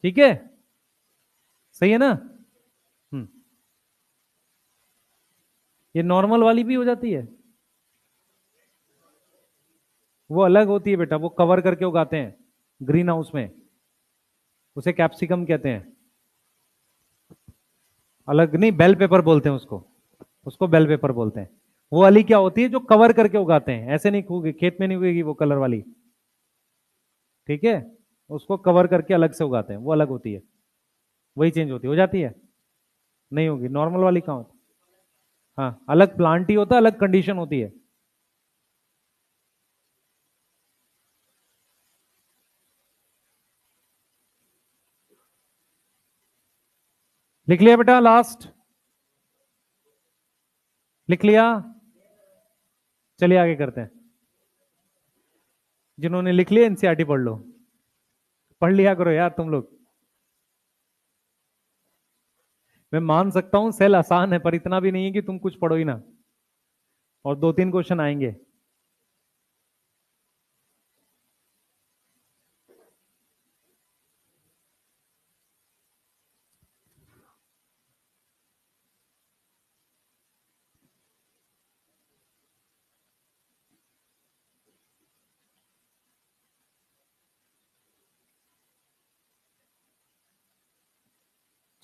ठीक है, सही है ना। हम्म। ये नॉर्मल वाली भी हो जाती है, वो अलग होती है बेटा, वो कवर करके उगाते हैं ग्रीन हाउस में, उसे कैप्सिकम कहते हैं। अलग नहीं, बेल पेपर बोलते हैं उसको, उसको बेल पेपर बोलते हैं। वो वाली क्या होती है, जो कवर करके उगाते हैं, ऐसे नहीं उगेगी, खेत में नहीं उगेगी वो कलर वाली। ठीक है। उसको कवर करके अलग से उगाते हैं, वो अलग होती है, वही चेंज होती है, हो जाती है, नहीं होगी, नॉर्मल वाली कहाँ होती? हाँ, अलग प्लांट ही होता है, अलग कंडीशन होती है। लिख लिया बेटा लास्ट? लिख लिया? चलिए आगे करते हैं। जिन्होंने लिख लिया एनसीईआरटी पढ़ लो, पढ़ लिया करो यार तुम लोग। मैं मान सकता हूं सेल आसान है, पर इतना भी नहीं है कि तुम कुछ पढ़ो ही ना, और 2-3 क्वेश्चन आएंगे।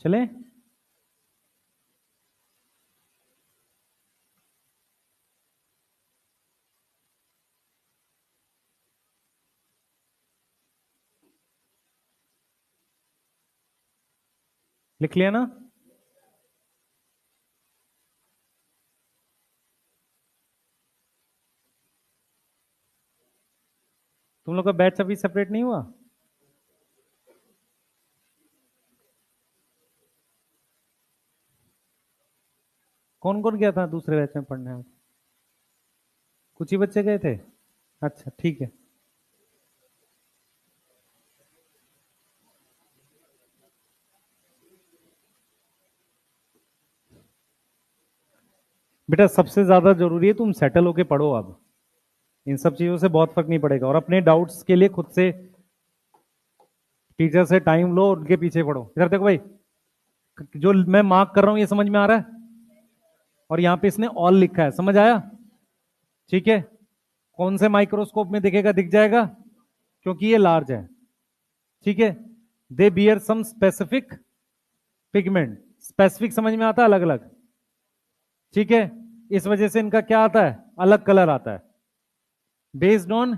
चले? लिख लिया ना? तुम लोग का बैच अभी सेपरेट नहीं हुआ? कौन कौन गया था दूसरे बैच में पढ़ने? कुछ ही बच्चे गए थे? अच्छा ठीक है। बेटा सबसे ज्यादा जरूरी है तुम सेटल होके पढ़ो अब, इन सब चीजों से बहुत फर्क नहीं पड़ेगा, और अपने डाउट्स के लिए खुद से टीचर से टाइम लो, उनके पीछे पढ़ो। इधर देखो भाई, जो मैं मार्क कर रहा हूं ये समझ में आ रहा है? और यहां पे इसने ऑल लिखा है, समझ आया? ठीक है, कौन से माइक्रोस्कोप में दिखेगा? दिख जाएगा, क्योंकि ये लार्ज है। ठीक है, they bear some specific pigment, specific समझ में आता है, अलग अलग। ठीक है, इस वजह से इनका क्या आता है? अलग कलर आता है, based on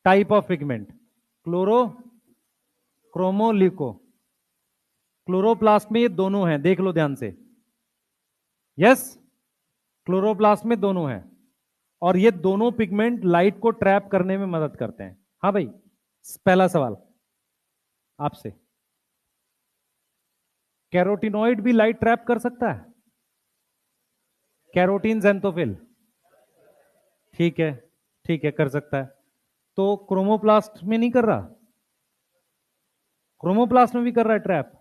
type of pigment. Chloro, क्रोमोलिको, क्लोरोप्लास्ट में ये दोनों हैं, देख लो ध्यान से। यस, क्लोरोप्लास्ट में दोनों हैं, और ये दोनों पिगमेंट लाइट को ट्रैप करने में मदद करते हैं। हाँ भाई, पहला सवाल आपसे, कैरोटिनॉइड भी लाइट ट्रैप कर सकता है? कैरोटीन जेंथोफिल, ठीक है, ठीक है, कर सकता है। तो क्रोमोप्लास्ट में नहीं कर रहा? क्रोमोप्लास्ट में भी कर रहा है ट्रैप।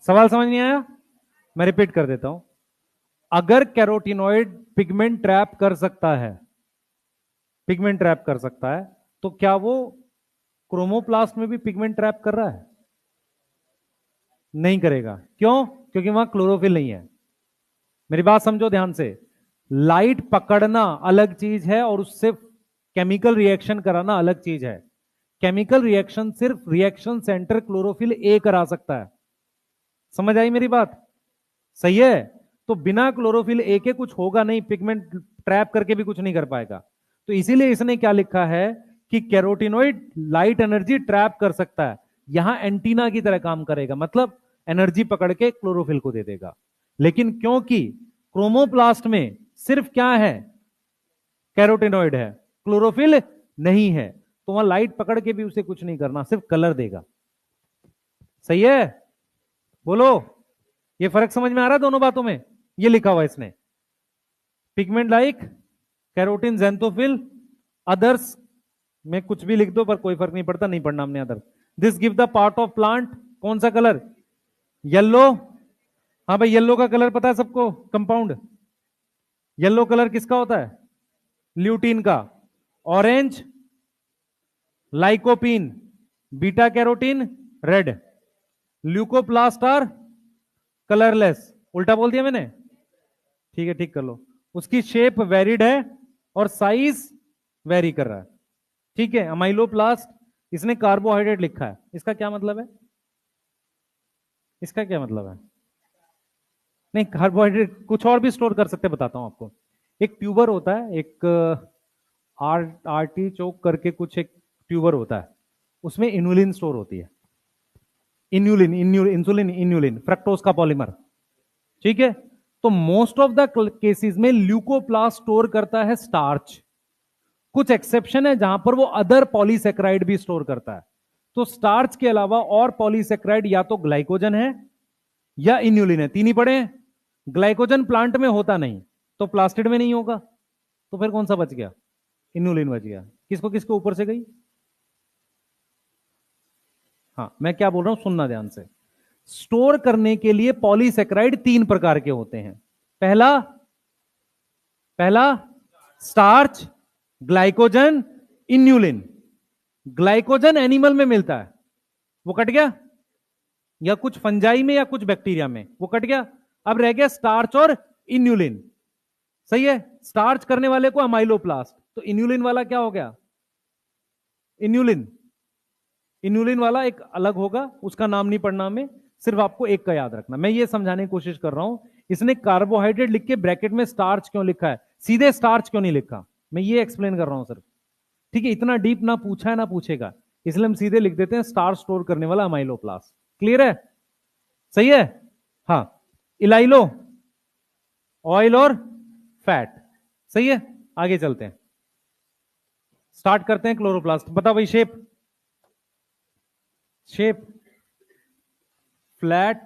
सवाल समझ नहीं आया? मैं रिपीट कर देता हूं, अगर कैरोटिनॉइड पिगमेंट ट्रैप कर सकता है, पिगमेंट ट्रैप कर सकता है, तो क्या वो क्रोमोप्लास्ट में भी पिगमेंट ट्रैप कर रहा है? नहीं करेगा। क्यों? क्योंकि वहां क्लोरोफिल नहीं है। मेरी बात समझो ध्यान से, लाइट पकड़ना अलग चीज है और उससे केमिकल रिएक्शन कराना अलग चीज है। केमिकल रिएक्शन सिर्फ रिएक्शन सेंटर क्लोरोफिल ए करा सकता है। समझ आई मेरी बात? सही है? तो बिना क्लोरोफिल ए के कुछ होगा नहीं, पिगमेंट ट्रैप करके भी कुछ नहीं कर पाएगा। तो इसीलिए इसने क्या लिखा है कि कैरोटिनॉइड लाइट एनर्जी ट्रैप कर सकता है, यहां एंटीना की तरह काम करेगा, मतलब एनर्जी पकड़ के क्लोरोफिल को दे देगा। लेकिन क्योंकि क्रोमोप्लास्ट में सिर्फ क्या है? कैरोटिनॉइड है, क्लोरोफिल नहीं है, तो वहां लाइट पकड़ के भी उसे कुछ नहीं करना, सिर्फ कलर देगा। सही है? बोलो, ये फर्क समझ में आ रहा है दोनों बातों में? ये लिखा हुआ इसने, pigment like carotene xanthophyll others में कुछ भी लिख दो, पर कोई फर्क नहीं पड़ता, नहीं पढ़ना हमने other. This give the part of plant, कौन सा कलर? येलो। हाँ भाई, येलो का कलर पता है सबको? कंपाउंड येलो कलर किसका होता है? ल्यूटीन का। Orange lycopene, beta carotene red, leucoplast are colourless. उल्टा बोल दिया मैंने? ठीक है, ठीक कर लो। उसकी शेप वेरिड है और साइज वेरी कर रहा है। ठीक है, अमाइलोप्लास्ट, इसने कार्बोहाइड्रेट लिखा है, इसका क्या मतलब है? इसका क्या मतलब है? नहीं, कार्बोहाइड्रेट कुछ और भी स्टोर कर सकते हैं, बताता हूं आपको। एक ट्यूबर होता है, एक आरटी चोक करके कुछ एक ट्यूबर होता है, उसमें इन्युलिन स्टोर होती है। इंसुलिन फ्रक्टोज का पॉलीमर। ठीक है, तो मोस्ट ऑफ द केसेस में ल्यूकोप्लास्ट स्टोर करता है स्टार्च। कुछ एक्सेप्शन है जहां पर वो अदर पॉलीसेक्राइड भी स्टोर करता है। तो स्टार्च के अलावा और पॉलीसेक्राइड या तो ग्लाइकोजन है या इन्युलिन है, तीन ही पड़े हैं। ग्लाइकोजन प्लांट में होता नहीं, तो प्लास्टिड में नहीं होगा, तो फिर कौन सा बच गया? इन्युलिन बच गया। किसको किसको ऊपर से गई? हाँ, मैं क्या बोल रहा हूं सुनना ध्यान से। स्टोर करने के लिए पॉलीसेक्राइड तीन प्रकार के होते हैं। पहला पहला स्टार्च, ग्लाइकोजन, इन्युलिन। ग्लाइकोजन एनिमल में मिलता है, वो कट गया, या कुछ फंजाई में या कुछ बैक्टीरिया में, वो कट गया। अब रह गया स्टार्च और इन्युलिन। सही है, स्टार्च करने वाले को अमाइलोप्लास्ट, तो इन्युलिन वाला क्या हो गया? इन्युलिन। इन्युलिन वाला एक अलग होगा, उसका नाम नहीं पढ़ना हमें, सिर्फ आपको एक का याद रखना। मैं ये समझाने की कोशिश कर रहा हूं, इसने कार्बोहाइड्रेट लिख के ब्रैकेट में स्टार्च क्यों लिखा है, सीधे स्टार्च क्यों नहीं लिखा, मैं ये एक्सप्लेन कर रहा हूं सिर्फ। ठीक है, इतना डीप ना पूछा है ना पूछेगा, इसलिए हम सीधे लिख देते हैं स्टार्च स्टोर करने वाला अमाइलोप्लास्ट। क्लियर है? सही है। हाँ, इलाइलो ऑयल और फैट। सही है, आगे चलते हैं, स्टार्ट करते हैं। क्लोरोप्लास्ट बता भाई, shape shape flat,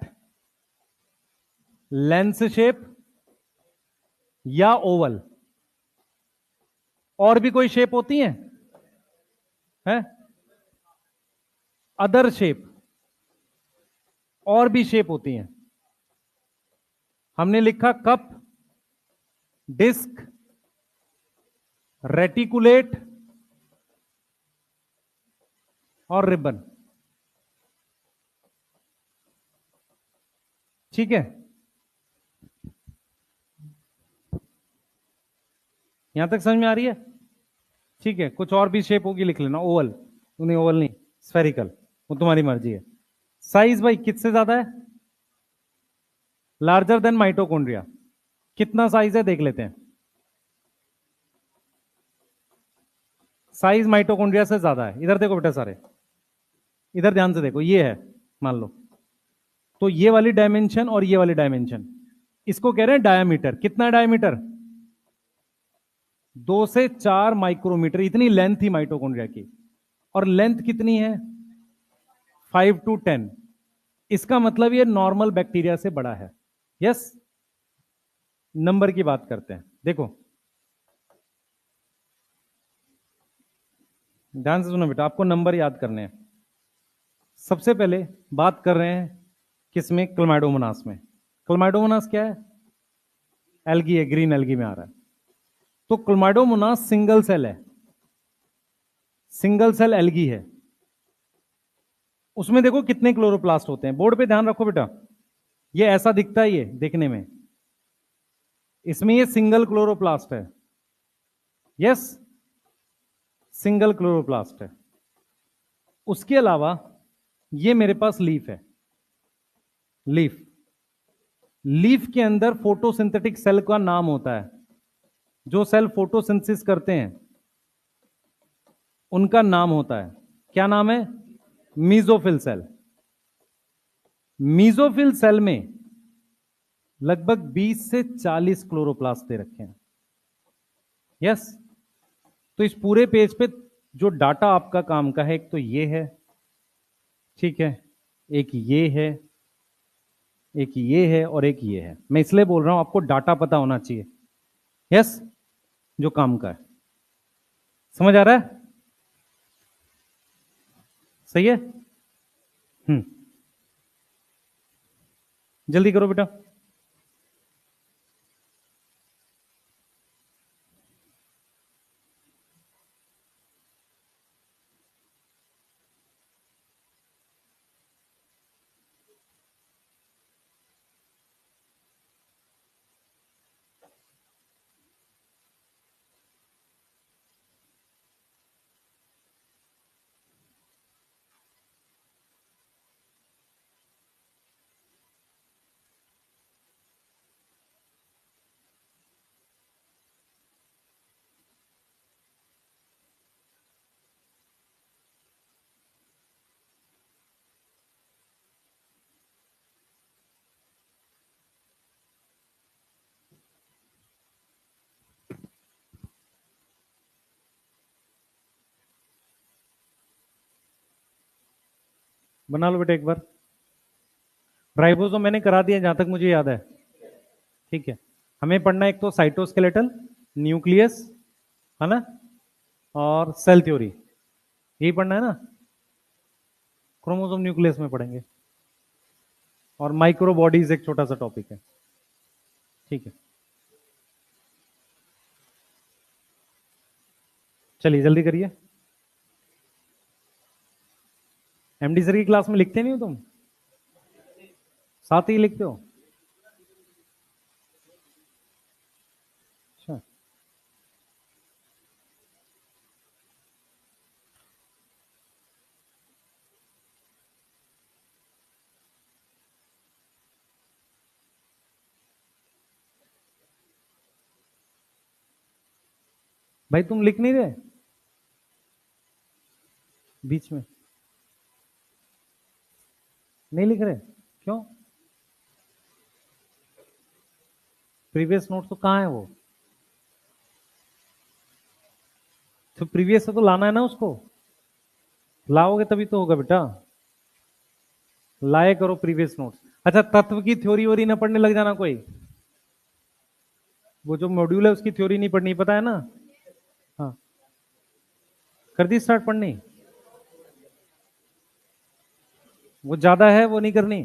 lens shape या ओवल? और भी कोई शेप होती है? अदर शेप, और भी शेप होती हैं। हमने लिखा कप, डिस्क, रेटिकुलेट और रिबन। ठीक है, यहां तक समझ में आ रही है? ठीक है, कुछ और भी शेप होगी लिख लेना। ओवल, नहीं ओवल नहीं, स्फेरिकल, वो तुम्हारी मर्जी है। साइज भाई किससे ज्यादा है? Larger than mitochondria. कितना साइज है देख लेते हैं। साइज माइटोकॉन्ड्रिया से ज्यादा है। इधर देखो बेटा सारे, इधर ध्यान से देखो, ये है मान लो, तो ये वाली डायमेंशन और ये वाली डायमेंशन, इसको कह रहे हैं डायामीटर। कितना डायामीटर? 2 से 4 माइक्रोमीटर, इतनी लेंथ थी माइटोकॉन्ड्रिया की। और लेंथ कितनी है? 5 to 10। इसका मतलब ये नॉर्मल बैक्टीरिया से बड़ा है। यस। नंबर की बात करते हैं, देखो ध्यान से सुनो बेटा, आपको नंबर याद करने हैं। सबसे पहले बात कर रहे हैं किसमें? क्लैमाइडोमोनास में। क्लैमाइडोमोनास क्या है? एल्गी है, ग्रीन एल्गी में आ रहा है। तो क्लैमाइडोमोनास सिंगल सेल है, सिंगल सेल एल्गी है। उसमें देखो कितने क्लोरोप्लास्ट होते हैं, बोर्ड पे ध्यान रखो बेटा। ये ऐसा दिखता है ये देखने में, इसमें ये सिंगल क्लोरोप्लास्ट है। यस, सिंगल क्लोरोप्लास्ट है। उसके अलावा ये मेरे पास लीफ है, लीफ। लीफ के अंदर फोटोसिंथेटिक सेल का नाम होता है, जो सेल फोटोसिंथेसिस करते हैं उनका नाम होता है, क्या नाम है? Mesophyll cell. मीजोफिल सेल में लगभग 20 से 40 क्लोरोप्लास्ट दे रखे हैं। यस। तो इस पूरे पेज पे जो डाटा आपका काम का है, एक तो ये है, ठीक है, एक ये है, एक ये है और एक ये है। मैं इसलिए बोल रहा हूं आपको डाटा पता होना चाहिए। यस, जो काम का है। समझ आ रहा है? सही है। जल्दी करो बेटा। बना लो बेटा एक बार। राइबोसोम मैंने करा दिया जहां तक मुझे याद है। ठीक है, हमें पढ़ना है एक तो साइटोस्केलेटल, न्यूक्लियस, है ना, और सेल थ्योरी, यही पढ़ना है ना। क्रोमोसोम न्यूक्लियस में पढ़ेंगे, और माइक्रो बॉडीज एक छोटा सा टॉपिक है। ठीक है, चलिए जल्दी करिए। एमडी सर की क्लास में लिखते नहीं हो तुम, साथ ही लिखते हो? अच्छा, भाई तुम लिख नहीं रहे बीच में? नहीं लिख रहे क्यों? प्रीवियस नोट तो कहाँ है वो? तो प्रीवियस से तो लाना है ना उसको, लाओगे तभी तो होगा बेटा, लाए करो प्रीवियस नोट्स। अच्छा, तत्व की थ्योरी वोरी ना पढ़ने लग जाना कोई, वो जो मॉड्यूल है उसकी थ्योरी नहीं पढ़नी, पता है ना। हाँ, कर दी स्टार्ट पढ़नी, वो ज्यादा है वो नहीं करनी,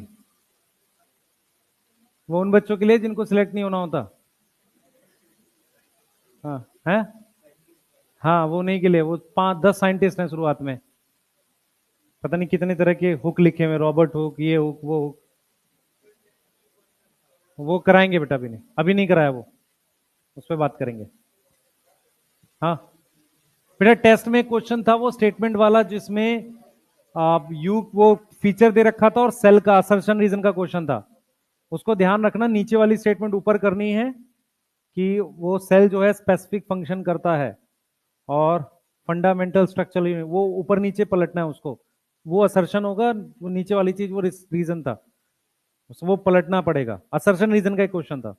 वो उन बच्चों के लिए जिनको सिलेक्ट नहीं होना होता। हाँ है, हाँ वो नहीं के लिए, वो 5-10 साइंटिस्ट हैं शुरुआत में, पता नहीं कितने तरह के हुक लिखे हुए, रॉबर्ट हुक, ये हुक वो हुक, वो कराएंगे बेटा, अभी नहीं कराया वो, उस पर बात करेंगे। हाँ बेटा, टेस्ट में क्वेश्चन था वो स्टेटमेंट वाला जिसमें आप यू वो फीचर दे रखा था और सेल का असर्शन रीजन का क्वेश्चन था, उसको ध्यान रखना, नीचे वाली स्टेटमेंट ऊपर करनी है कि वो सेल जो है स्पेसिफिक फंक्शन करता है और फंडामेंटल स्ट्रक्चर, वो ऊपर नीचे पलटना है उसको, वो असर्शन होगा, वो नीचे वाली चीज वो रीजन था, वो पलटना पड़ेगा। असर्शन रीजन का एक क्वेश्चन था,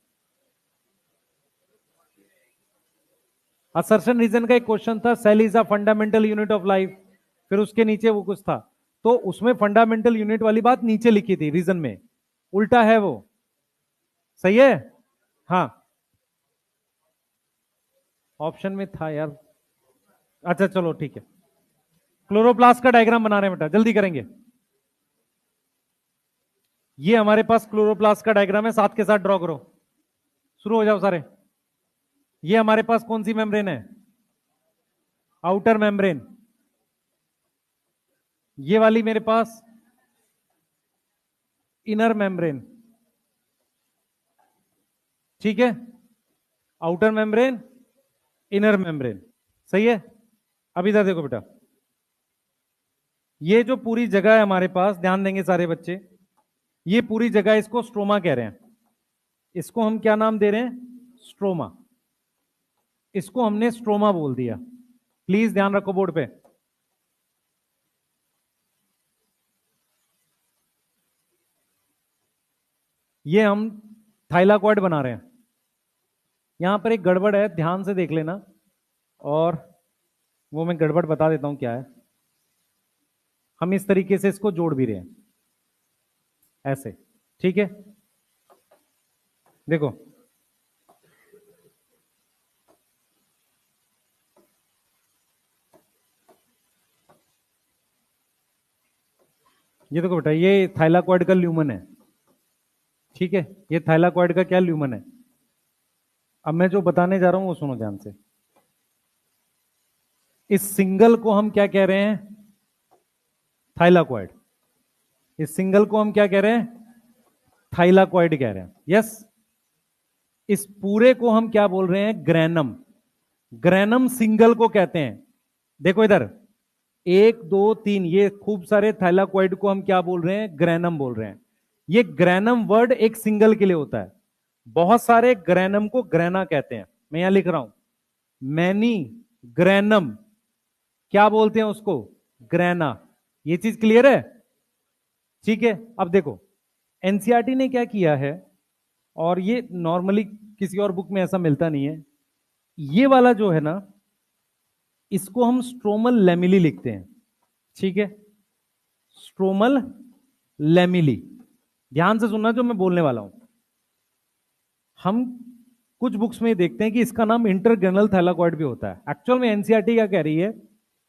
असर्शन रीजन का एक क्वेश्चन था, cell is a fundamental unit of life, फिर उसके नीचे वो कुछ था, तो उसमें फंडामेंटल यूनिट वाली बात नीचे लिखी थी रीजन में, उल्टा है वो, सही है। हाँ, ऑप्शन में था यार। अच्छा चलो ठीक है, क्लोरोप्लास्ट का डायग्राम बना रहे हैं बेटा, जल्दी करेंगे। ये हमारे पास क्लोरोप्लास्ट का डायग्राम है, साथ के साथ ड्रॉ करो, शुरू हो जाओ सारे। ये हमारे पास कौन सी मेम्ब्रेन है? Outer membrane. ये वाली मेरे पास इनर मेम्ब्रेन, ठीक है, आउटर मेम्ब्रेन, इनर मेम्ब्रेन, सही है। अब इधर देखो बेटा, ये जो पूरी जगह है हमारे पास, ध्यान देंगे सारे बच्चे, ये पूरी जगह इसको स्ट्रोमा कह रहे हैं, इसको हम क्या नाम दे रहे हैं? स्ट्रोमा, इसको हमने स्ट्रोमा बोल दिया, प्लीज ध्यान रखो बोर्ड पे। ये हम थाइलाकॉइड बना रहे हैं, यहां पर एक गड़बड़ है, ध्यान से देख लेना, और वो मैं गड़बड़ बता देता हूं क्या है। हम इस तरीके से इसको जोड़ भी रहे हैं, ऐसे, ठीक है, देखो, ये देखो बेटा, ये थाइलाकॉइड का ल्यूमन है, ठीक है, ये थाइलाकॉइड का क्या ल्यूमन है। अब मैं जो बताने जा रहा हूं वो सुनो ध्यान से, इस सिंगल को हम क्या कह रहे हैं? थाइलाकॉइड। इस सिंगल को हम क्या कह रहे हैं? थाइलाकॉइड कह रहे हैं, यस। इस पूरे को हम क्या बोल रहे हैं? ग्रैनम। ग्रैनम सिंगल को कहते हैं, देखो इधर, 1 2 3, ये खूब सारे थाइलाकॉइड को हम क्या बोल रहे हैं? ग्रैनम बोल रहे हैं। ये ग्रैनम वर्ड एक सिंगल के लिए होता है, बहुत सारे ग्रैनम को ग्रैना कहते हैं, मैं यहां लिख रहा हूं, मैनी ग्रैनम, क्या बोलते हैं उसको? ग्रैना। ये चीज क्लियर है? ठीक है, अब देखो, एनसीईआरटी ने क्या किया है, और ये नॉर्मली किसी और बुक में ऐसा मिलता नहीं है, ये वाला जो है ना, इसको हम स्ट्रोमल लैमिली लिखते हैं, ठीक है, स्ट्रोमल लैमिली। ध्यान से सुनना जो मैं बोलने वाला हूं। हम कुछ बुक्स में देखते हैं कि इसका नाम इंटरग्रेनल थाइलाकॉइड भी होता है। एक्चुअल में एनसीईआरटी क्या कह रही है,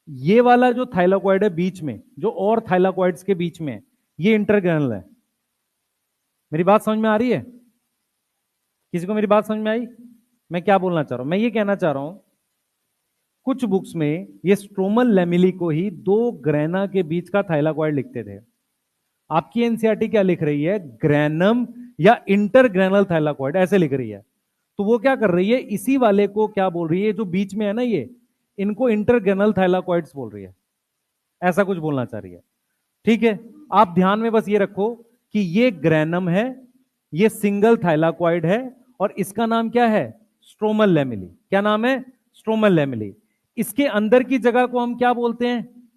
ये वाला जो थाइलाकॉइड है बीच में, जो और थाइलाकॉइड्स के बीच में, ये इंटरग्रेनल है। मेरी बात समझ में आ रही है? किसी को मेरी बात समझ में आई? मैं क्या बोलना चाह रहा हूं, मैं ये कहना चाह रहा हूं, कुछ बुक्स में ये स्ट्रोमल लैमिली को ही दो ग्रेना के बीच का थाइलाकॉइड लिखते थे। आपकी एनसीईआरटी क्या लिख रही है, ग्रेनम या इंटरग्रेनल थाइलाकॉइड ऐसे लिख रही है। तो वो क्या कर रही है, इसी वाले को क्या बोल रही है, जो बीच में है ना ये, इनको इंटरग्रेनल थाइलाकॉइड्स बोल रही है, ऐसा कुछ बोलना चाह रही है। ठीक है, आप ध्यान में बस ये रखो कि ये ग्रेनम है, ये सिंगल थाइलाकॉइड है, और इसका नाम क्या है, स्ट्रोमल लैमिली। क्या नाम है, स्ट्रोमल लैमिली। इसके अंदर की जगह को हम क्या बोलते हैं,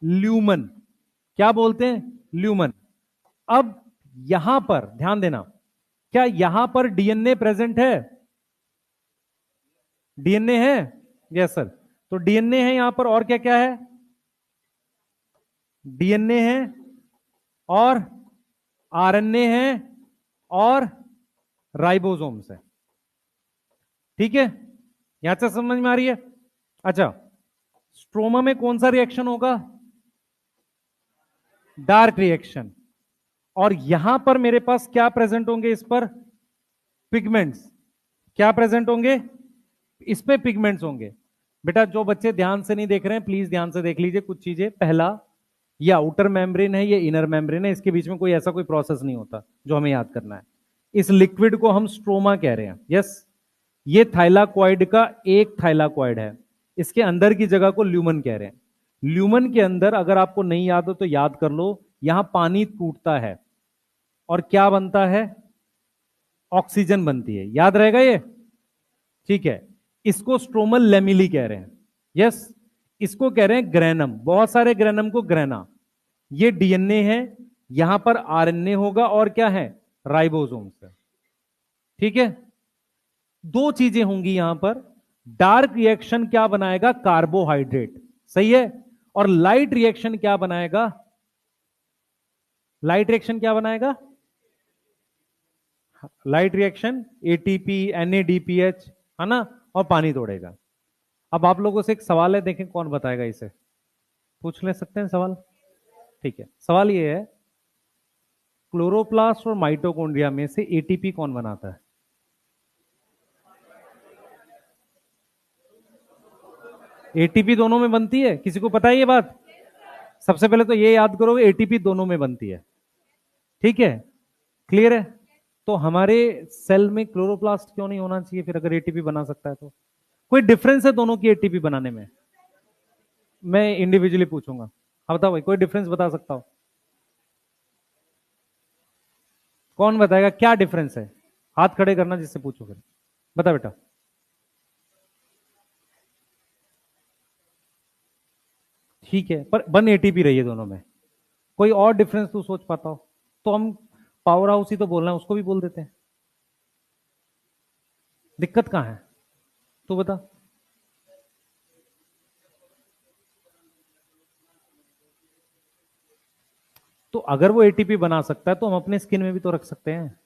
ल्यूमन। क्या बोलते हैं, ल्यूमन। अब यहां पर ध्यान देना, क्या यहां पर डीएनए प्रेजेंट है, डीएनए है, यस सर। तो डीएनए है यहां पर, और क्या क्या है, डीएनए है और आरएनए है और राइबोसोम्स है। ठीक है, यहां से समझ में आ रही है? अच्छा, स्ट्रोमा में कौन सा रिएक्शन होगा, डार्क रिएक्शन। और यहां पर मेरे पास क्या प्रेजेंट होंगे, इस पर पिगमेंट्स। क्या प्रेजेंट होंगे, इस पे पिगमेंट्स होंगे। बेटा जो बच्चे ध्यान से नहीं देख रहे हैं, प्लीज ध्यान से देख लीजिए कुछ चीजें। पहला, ये आउटर मेम्ब्रेन है, ये इनर मेम्ब्रेन है, इसके बीच में कोई ऐसा कोई प्रोसेस नहीं होता जो हमें याद करना है। इस लिक्विड को हम स्ट्रोमा कह रहे हैं, यस। ये थाइलाकॉइड का एक थाइलाकॉइड है, इसके अंदर की जगह को ल्यूमन कह रहे हैं। ल्यूमन के अंदर, अगर आपको नहीं याद हो तो याद कर लो, यहां पानी टूटता है और क्या बनता है, ऑक्सीजन बनती है। याद रहेगा ये, ठीक है। इसको स्ट्रोमल लैमिली कह रहे हैं, यस। इसको कह रहे हैं ग्रेनम, बहुत सारे ग्रेनम को ग्रेना। ये डीएनए है, यहां पर आरएनए होगा और क्या है, राइबोसोम्स है। ठीक है, दो चीजें होंगी यहां पर। डार्क रिएक्शन क्या बनाएगा, कार्बोहाइड्रेट, सही है। और लाइट रिएक्शन क्या बनाएगा, लाइट रिएक्शन क्या बनाएगा, लाइट रिएक्शन एटीपी एनएडीपीएच, है ना, और पानी तोड़ेगा। अब आप लोगों से एक सवाल है, देखें कौन बताएगा इसे, पूछ ले सकते हैं सवाल। ठीक है, सवाल ये है, क्लोरोप्लास्ट और माइटोकॉन्ड्रिया में से एटीपी कौन बनाता है? एटीपी दोनों में बनती है, किसी को पता है ये बात? सबसे पहले तो ये याद करो, एटीपी दोनों में बनती है। ठीक है, क्लियर है? तो हमारे सेल में क्लोरोप्लास्ट क्यों नहीं होना चाहिए फिर, अगर एटीपी बना सकता है तो? कोई डिफरेंस है दोनों की एटीपी बनाने में? मैं इंडिविजुअली पूछूंगा। हाँ बताओ भाई, कोई डिफरेंस बता सकता हो? कौन बताएगा क्या डिफरेंस है? हाथ खड़े करना जिससे पूछो फिर, बता बेटा। ठीक है, पर बन एटीपी रही है दोनों में, कोई और डिफरेंस तू सोच पाता हो तो हम पावर हाउस ही तो बोलना है, उसको भी बोल देते हैं। दिक्कत कहां है, तू बता। तो अगर वो एटीपी बना सकता है तो हम अपने स्किन में भी तो रख सकते हैं।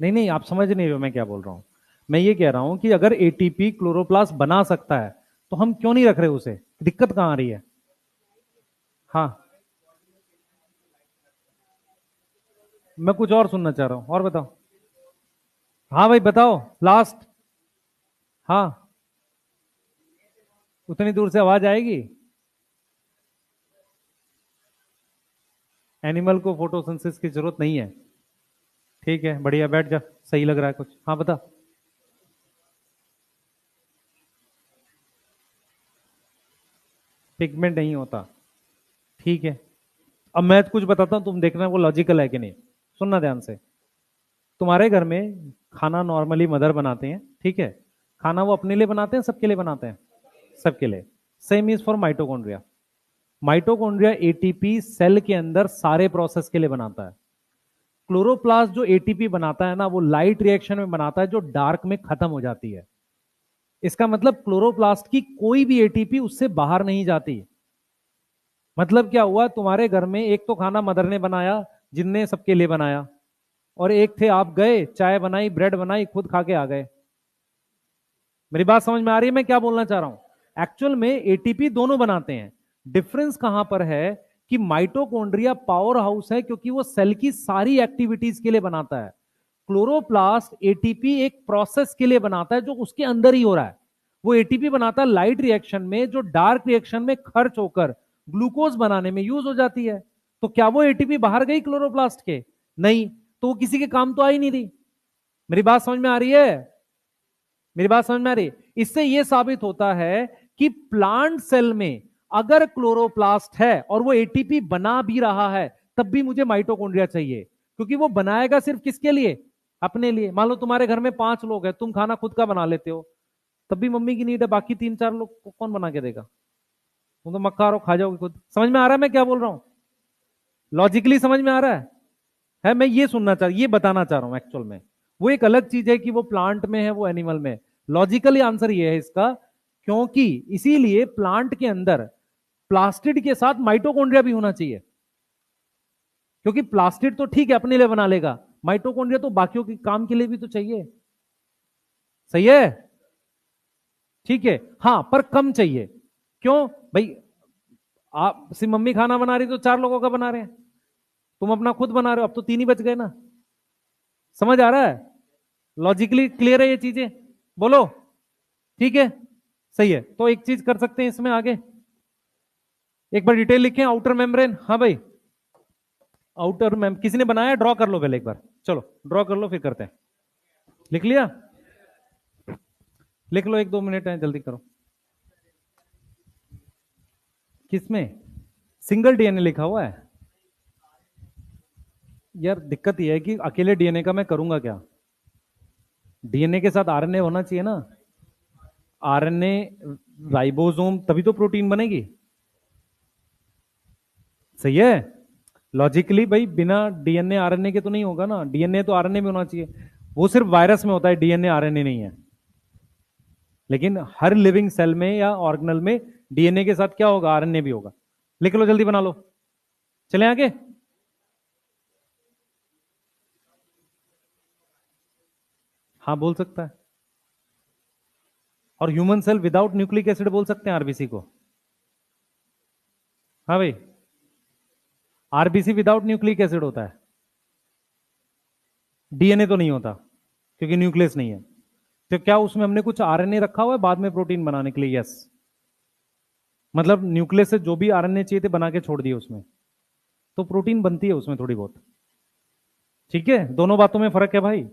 नहीं नहीं, आप समझ नहीं रहे हो मैं क्या बोल रहा हूं। मैं ये कह रहा हूं कि अगर एटीपी क्लोरोप्लास्ट बना सकता है तो हम क्यों नहीं रख रहे उसे, दिक्कत कहां आ रही है? हाँ, मैं कुछ और सुनना चाह रहा हूं, और बताओ। हाँ भाई बताओ, लास्ट। हाँ, उतनी दूर से आवाज आएगी? एनिमल को फोटोसिंथेसिस की जरूरत नहीं है। ठीक है, बढ़िया, बैठ जा, सही लग रहा है कुछ। हाँ बता। पिगमेंट नहीं होता, ठीक है। अब मैं कुछ बताता हूं, तुम देखना वो लॉजिकल है कि नहीं। सुनना ध्यान से। तुम्हारे घर में खाना नॉर्मली मदर बनाते हैं, ठीक है। खाना वो अपने लिए बनाते हैं, सबके लिए बनाते हैं? सबके लिए। Same is for mitochondria. Mitochondria ATP cell के अंदर सारे प्रोसेस के लिए बनाता है। क्लोरोप्लास्ट जो एटीपी बनाता है ना, वो लाइट रिएक्शन में बनाता है जो डार्क में खत्म हो जाती है। इसका मतलब क्लोरोप्लास्ट की कोई भी एटीपी उससे बाहर नहीं जाती। मतलब क्या हुआ, तुम्हारे घर में एक तो खाना मदर ने बनाया, जिनने सबके लिए बनाया, और एक थे आप गए, चाय बनाई, ब्रेड बनाई, खुद खा के आ गए। मेरी बात समझ में आ रही है मैं क्या बोलना चाह रहा हूं? एक्चुअल में एटीपी दोनों बनाते हैं। डिफरेंस कहां पर है कि माइटोकॉन्ड्रिया पावर हाउस है क्योंकि वो सेल की सारी एक्टिविटीज के लिए बनाता है। क्लोरोप्लास्ट एटीपी एक प्रोसेस के लिए बनाता है जो उसके अंदर ही हो रहा है। वो एटीपी बनाता है लाइट रिएक्शन में, जो डार्क रिएक्शन में खर्च होकर ग्लूकोज बनाने में यूज हो जाती है। तो क्या वो एटीपी बाहर गई क्लोरोप्लास्ट के? नहीं। तो वो किसी के काम तो आ ही नहीं रही। मेरी बात समझ में आ रही है? मेरी बात समझ में आ रही है? इससे यह साबित होता है कि प्लांट सेल में अगर क्लोरोप्लास्ट है और वो एटीपी बना भी रहा है, तब भी मुझे माइटोकॉन्ड्रिया चाहिए, क्योंकि वो बनाएगा सिर्फ किसके लिए? अपने लिए। मान लो तुम्हारे घर में 5 लोग हैं, तुम खाना खुद का बना लेते हो, तब भी मम्मी की नीड है, बाकी 3-4 लोग को कौन बना के देगा? तुम तो मक्का और खा जाओगे खुद। समझ में आ रहा है मैं क्या बोल रहा हूं? लॉजिकली समझ में आ रहा है मैं ये सुनना चाह, ये बताना चाह रहा हूं एक्चुअल में। वो एक अलग चीज है कि वो प्लांट में है, वो एनिमल में है। लॉजिकली आंसर ये है इसका, क्योंकि इसीलिए प्लांट के अंदर प्लास्टिड के साथ माइटोकॉन्ड्रिया भी होना चाहिए। क्योंकि प्लास्टिड तो ठीक है अपने लिए बना लेगा, माइटोकॉन्ड्रिया तो बाकियों के काम के लिए भी तो चाहिए। सही है? ठीक है। हाँ, पर कम चाहिए। क्यों भाई? आप सिर्फ मम्मी खाना बना रही तो 4 लोगों का बना रहे हैं, तुम अपना खुद बना रहे हो, अब तो 3 ही बच गए ना। समझ आ रहा है? लॉजिकली क्लियर है ये चीजें? बोलो। ठीक है, सही है। तो एक चीज कर सकते हैं इसमें आगे, एक बार डिटेल लिखें। आउटर मेम्ब्रेन, हाँ भाई, आउटर मेम किसी ने बनाया? ड्रॉ कर लो पहले एक बार, चलो ड्रॉ कर लो फिर करते हैं। लिख लिया? लिख लो, 1-2 मिनट है, जल्दी करो। किसमें सिंगल डीएनए लिखा हुआ है? यार दिक्कत यह है कि अकेले डीएनए का मैं करूंगा क्या? डीएनए के साथ आरएनए होना चाहिए ना। आरएनए, राइबोसोम, तभी तो प्रोटीन बनेगी। सही है? लॉजिकली भाई बिना डीएनए आरएनए के तो नहीं होगा ना, डीएनए तो आरएनए में होना चाहिए। वो सिर्फ वायरस में होता है, डीएनए आरएनए नहीं है। लेकिन हर लिविंग सेल में या ऑर्गेनल में डीएनए के साथ क्या होगा? आरएनए भी होगा। लिख लो, जल्दी बना लो। चलें आगे। हाँ बोल सकता है। और human cell without nucleic acid बोल सकते हैं आरबीसी को? हाँ भाई, आरबीसी विदाउट न्यूक्लिक एसिड होता है, डीएनए तो नहीं होता क्योंकि न्यूक्लियस नहीं है। तो क्या उसमें हमने कुछ आरएनए रखा हुआ है बाद में प्रोटीन बनाने के लिए? यस। मतलब न्यूक्लियस से जो भी आरएनए चाहिए थे बना के छोड़ दिए उसमें, तो प्रोटीन बनती है उसमें थोड़ी बहुत। ठीक है, दोनों बातों में फर्क है भाई।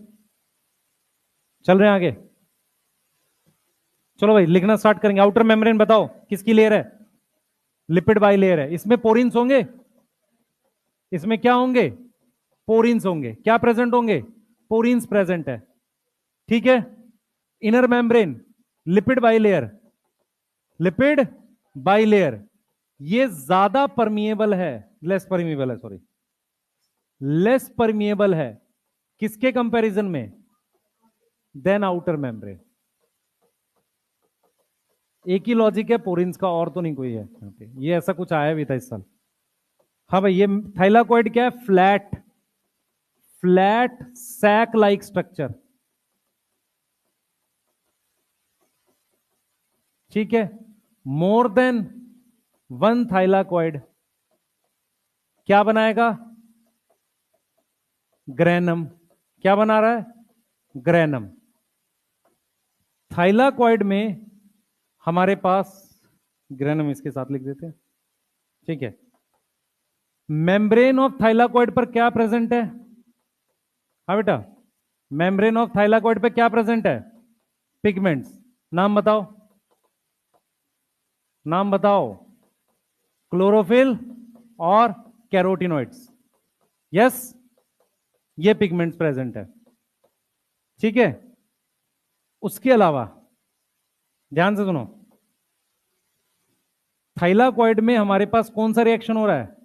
चल रहे हैं आगे। चलो भाई लिखना स्टार्ट करेंगे। आउटर मेम्ब्रेन बताओ किसकी लेयर है? लिपिड बाई लेयर है। इसमें पोरिन्स होंगे, इसमें क्या होंगे? पोरिन्स होंगे। क्या प्रेजेंट होंगे? पोरिन्स प्रेजेंट है। ठीक है। Inner membrane, lipid bilayer, lipid bilayer, ये ज्यादा परमिएबल है, लेस परमिएबल है, सॉरी, लेस परमिएबल है किसके कंपैरिजन में? Then outer membrane. एक ही लॉजिक है पोरिन्स का, और तो नहीं कोई है यहाँ पे। ये ऐसा कुछ आया भी था इस साल। हाँ भाई, ये थाइलाकॉइड क्या है? Flat, flat sac like structure. ठीक है। मोर देन वन थाइलाकॉइड क्या बनाएगा? ग्रेनम। क्या बना रहा है? ग्रेनम। थाइलाकॉइड में हमारे पास, ग्रेनम इसके साथ लिख देते हैं, ठीक है। मेम्ब्रेन ऑफ थाइलाकॉइड पर क्या प्रेजेंट है? हाँ बेटा, मेम्ब्रेन ऑफ थाइलाकॉइड पे क्या प्रेजेंट है? पिगमेंट्स। नाम बताओ, नाम बताओ। क्लोरोफिल और कैरोटिनॉइड्स। यस, ये पिगमेंट्स प्रेजेंट है। ठीक है। उसके अलावा ध्यान से सुनो, थाइलाकॉइड में हमारे पास कौन सा रिएक्शन हो रहा है?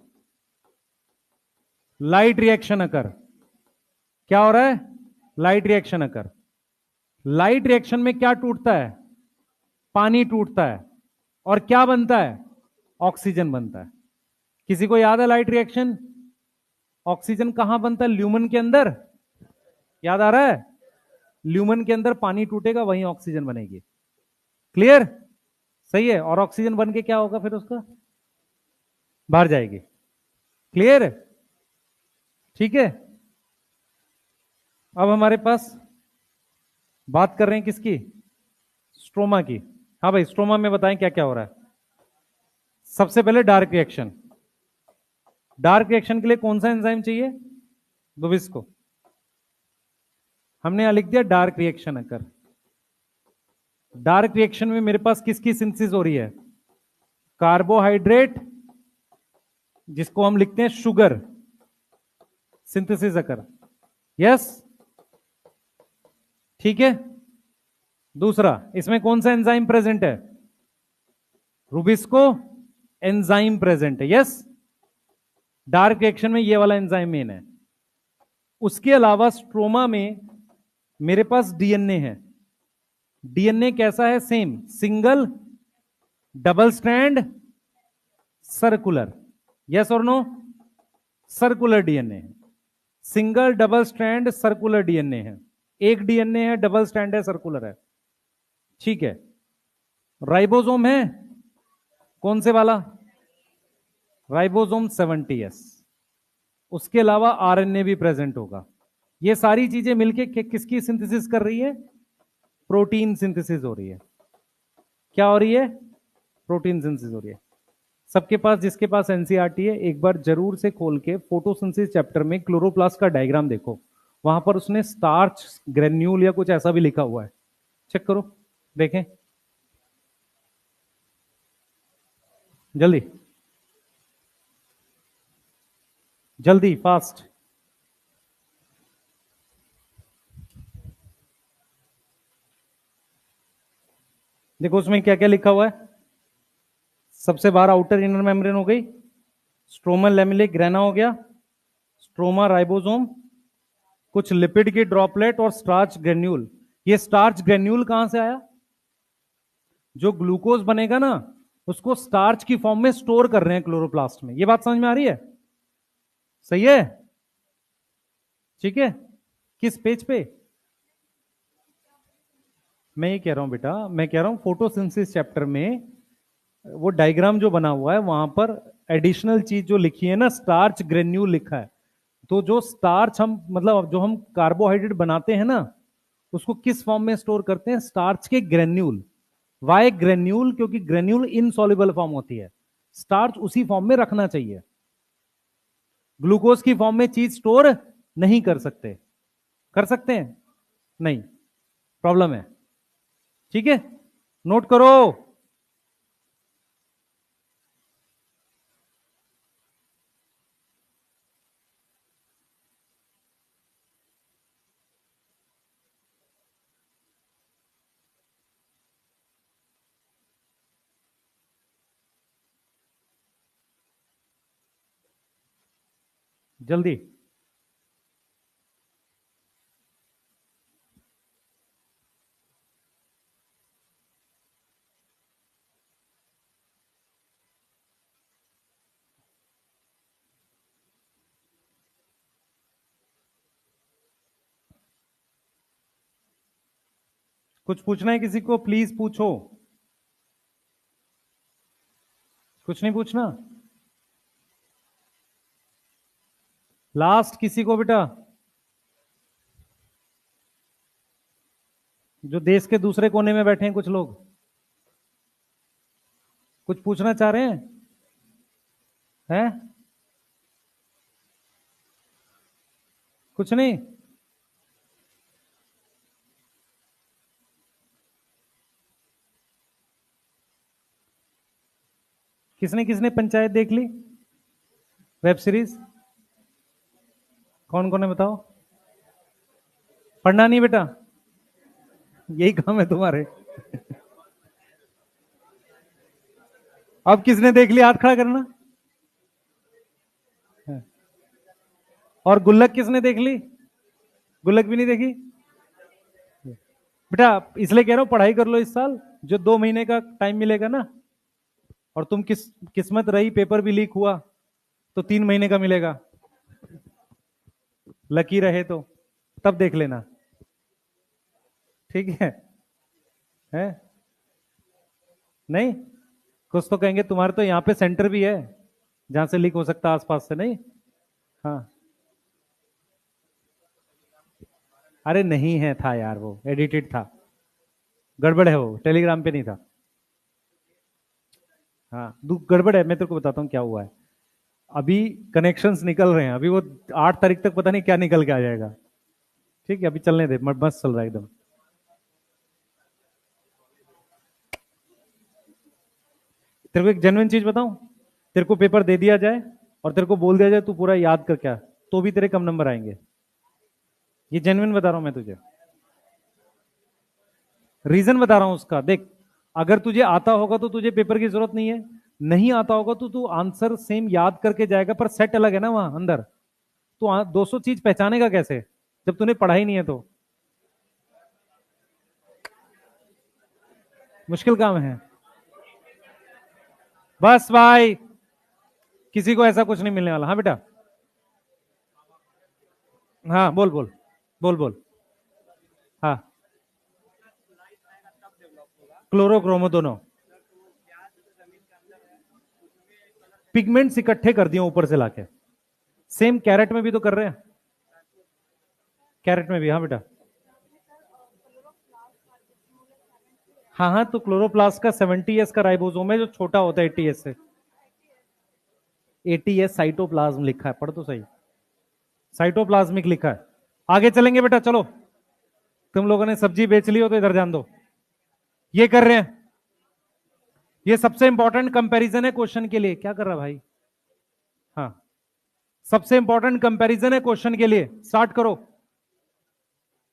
Light reaction occur. क्या हो रहा है? Light reaction occur. Light reaction में क्या टूटता है? पानी टूटता है। और क्या बनता है? ऑक्सीजन बनता है। किसी को याद है लाइट रिएक्शन? ऑक्सीजन कहां बनता है? ल्यूमन के अंदर। याद आ रहा है? ल्यूमन के अंदर पानी टूटेगा, वहीं ऑक्सीजन बनेगी। क्लियर? सही है। और ऑक्सीजन बन के क्या होगा फिर? उसका बाहर जाएगी। क्लियर है? ठीक है। अब हमारे पास बात कर रहे हैं किसकी? स्ट्रोमा की। हाँ भाई, स्ट्रोमा में बताएं क्या क्या हो रहा है। सबसे पहले डार्क रिएक्शन। डार्क रिएक्शन के लिए कौन सा एंजाइम चाहिए? दुबिस्को। हमने यहां लिख दिया dark reaction occur. Dark reaction में मेरे पास किसकी सिंथेसिस हो रही है? कार्बोहाइड्रेट, जिसको हम लिखते हैं शुगर, सिंथेसिस अकर। यस, ठीक है। दूसरा, इसमें कौन सा एंजाइम प्रेजेंट है? रुबिस्को एंजाइम प्रेजेंट है। यस, डार्क रिएक्शन में ये वाला एंजाइम मेन है। उसके अलावा स्ट्रोमा में मेरे पास डीएनए है। डीएनए कैसा है? Same, single, double strand, circular. Yes और नो? सर्कुलर डीएनए है। Single, double strand, circular DNA है। एक डीएनए है, डबल स्ट्रैंड है, सर्कुलर है। ठीक है। राइबोसोम है, कौन से वाला? Ribosome 70S। उसके अलावा आरएनए भी प्रेजेंट होगा। ये सारी चीजें मिलके किसकी सिंथेसिस कर रही है? प्रोटीन सिंथेसिस हो रही है। क्या हो रही है? प्रोटीन सिंथेसिस हो रही है। सबके पास, जिसके पास एनसीईआरटी है, एक बार जरूर से खोल के फोटोसिंथेसिस चैप्टर में क्लोरोप्लास्ट का डायग्राम देखो। वहां पर उसने स्टार्च ग्रेन्यूल या कुछ ऐसा भी लिखा हुआ है। चेक करो, देखें जल्दी जल्दी, फास्ट। देखो उसमें क्या क्या लिखा हुआ है। सबसे बाहर आउटर इनर मेम्ब्रेन हो गई, स्ट्रोमल लेमिले ग्रेना हो गया, स्ट्रोमा राइबोसोम, कुछ लिपिड की ड्रॉपलेट और स्टार्च ग्रेन्यूल। ये स्टार्च ग्रेन्यूल कहां से आया? जो ग्लूकोज बनेगा ना, उसको स्टार्च की फॉर्म में स्टोर कर रहे हैं क्लोरोप्लास्ट में। ये बात समझ में आ रही है? सही है? ठीक है। किस पेज पे? मैं ये कह रहा हूं बेटा, मैं कह रहा हूं फोटोसिंथेसिस चैप्टर में वो डायग्राम जो बना हुआ है, वहां पर एडिशनल चीज जो लिखी है ना, स्टार्च ग्रेन्यूल लिखा है। तो जो स्टार्च हम, मतलब जो हम कार्बोहाइड्रेट बनाते हैं ना, उसको किस फॉर्म में स्टोर करते हैं? स्टार्च के ग्रेन्यूल। Why granule? क्योंकि ग्रेन्यूल इनसॉल्युबल फॉर्म होती है। स्टार्च उसी फॉर्म में रखना चाहिए। ग्लूकोज की फॉर्म में चीज स्टोर नहीं कर सकते। कर सकते हैं? नहीं, प्रॉब्लम है। ठीक है, नोट करो। जल्दी। कुछ पूछना है किसी को? प्लीज पूछो। कुछ नहीं पूछना? लास्ट किसी को बेटा, जो देश के दूसरे कोने में बैठे हैं कुछ लोग, कुछ पूछना चाह रहे हैं? हैं? कुछ नहीं? किसने किसने पंचायत देख ली? वेब सीरीज कौन कौन है बताओ? पढ़ना नहीं बेटा, यही काम है तुम्हारे। अब किसने देख लिया? हाथ खड़ा करना। और गुल्लक किसने देख ली? गुल्लक भी नहीं देखी? बेटा इसलिए कह रहा हूं, पढ़ाई कर लो इस साल, जो 2 महीने का टाइम मिलेगा ना। और तुम किस्मत रही पेपर भी लीक हुआ, तो 3 महीने का मिलेगा, लकी रहे तो तब देख लेना, ठीक है? नहीं, कुछ तो कहेंगे तुम्हारे तो यहाँ पे सेंटर भी है जहां से लीक हो सकता है आसपास से, नहीं? हाँ, अरे नहीं है, था यार, वो एडिटेड था, गड़बड़ है, वो टेलीग्राम पे नहीं था। हाँ, गड़बड़ है, मैं तेरे को बताता हूँ क्या हुआ है। अभी कनेक्शंस निकल रहे हैं, अभी वो 8 तारीख तक पता नहीं क्या निकल के आ जाएगा। ठीक है, अभी चलने दे, मस्त चल रहा है एकदम। तेरे को एक जेन्युइन चीज बताऊं, तेरे को पेपर दे दिया जाए और तेरे को बोल दिया जाए तू पूरा याद कर क्या, तो भी तेरे कम नंबर आएंगे। ये जेन्युइन बता रहा हूं मैं तुझे, रीजन बता रहा हूं उसका। देख, अगर तुझे आता होगा तो तुझे पेपर की जरूरत नहीं है, नहीं आता होगा तो तू आंसर सेम याद करके जाएगा, पर सेट अलग है ना वहां अंदर। तो 200 चीज पहचानेगा कैसे जब तूने पढ़ाई नहीं है? तो मुश्किल काम है। बस भाई, किसी को ऐसा कुछ नहीं मिलने वाला। हाँ बेटा, हाँ बोल बोल, बोल बोल। हाँ, क्लोरोक्रोमो दोनों पिगमेंट्स इकट्ठे कर दिए ऊपर से लाके, सेम कैरेट में भी तो कर रहे हैं, कैरेट में भी। हाँ बेटा, हाँ हाँ, तो क्लोरोप्लास्ट का 70S का राइबोसोम है जो छोटा होता है 80S से। 80S साइटोप्लाज्म लिखा है, पढ़ तो सही, साइटोप्लाज्मिक लिखा है। आगे चलेंगे बेटा, चलो। तुम लोगों ने सब्जी बेच ली हो तो इधर जान दो, ये कर रहे हैं। ये सबसे इंपॉर्टेंट कंपैरिजन है क्वेश्चन के लिए। क्या कर रहा भाई? हाँ, सबसे इंपॉर्टेंट कंपैरिजन है क्वेश्चन के लिए, स्टार्ट करो।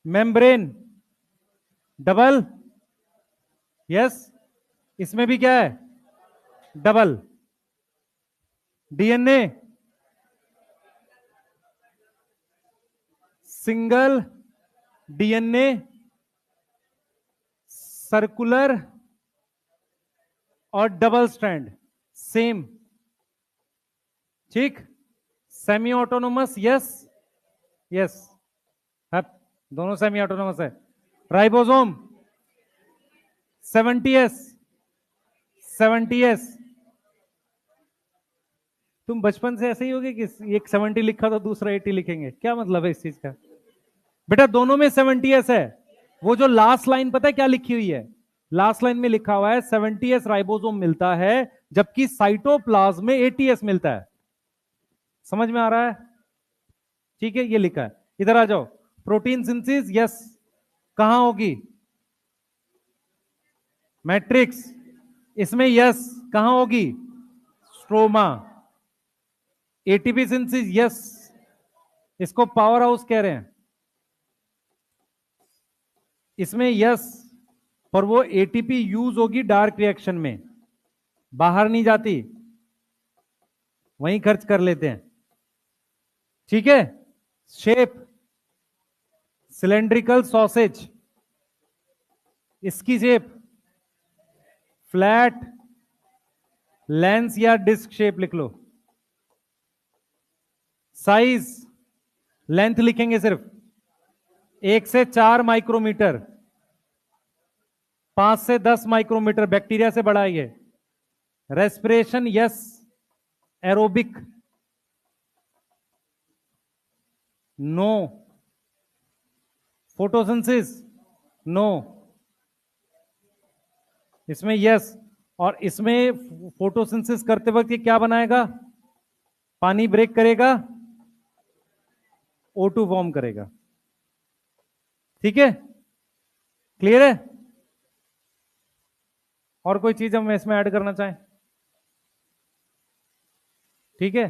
मेम्ब्रेन डबल, यस, इसमें भी क्या है? Double. DNA single, DNA circular और डबल स्ट्रैंड सेम, ठीक। सेमी ऑटोनोमस, यस यस, दोनों सेमी ऑटोनोमस है। Ribosome 70S, 70S। तुम बचपन से ऐसे ही होगे कि एक 70 लिखा तो दूसरा 80 लिखेंगे, क्या मतलब है इस चीज का? बेटा दोनों में 70S है। वो जो लास्ट लाइन पता है क्या लिखी हुई है? लास्ट लाइन में लिखा हुआ है 70S राइबोसोम मिलता है, जबकि साइटोप्लाज्म में 80S मिलता है। समझ में आ रहा है? ठीक है, ये लिखा है। इधर आ जाओ, प्रोटीन सिंथेसिस, यस, कहां होगी? मैट्रिक्स, इसमें यस, कहां होगी? स्ट्रोमा। एटीपी सिंथेसिस, यस, इसको पावर हाउस कह रहे हैं, इसमें यस, पर वो एटीपी यूज होगी डार्क रिएक्शन में, बाहर नहीं जाती, वहीं खर्च कर लेते हैं। ठीक है। शेप सिलेंड्रिकल सॉसेज, इसकी शेप फ्लैट, लेंस या डिस्क शेप लिख लो। साइज, लेंथ लिखेंगे सिर्फ 1 से 4 माइक्रोमीटर, 5 से 10 माइक्रोमीटर, बैक्टीरिया से बड़ा है ये। Respiration, yes, aerobic, no. Photosynthesis, no, इसमें यस। और इसमें फोटोसिंथेसिस करते वक्त ये क्या बनाएगा? पानी ब्रेक करेगा, O2 फॉर्म करेगा। ठीक है, क्लियर है? और कोई चीज हम इसमें ऐड करना चाहें? ठीक है,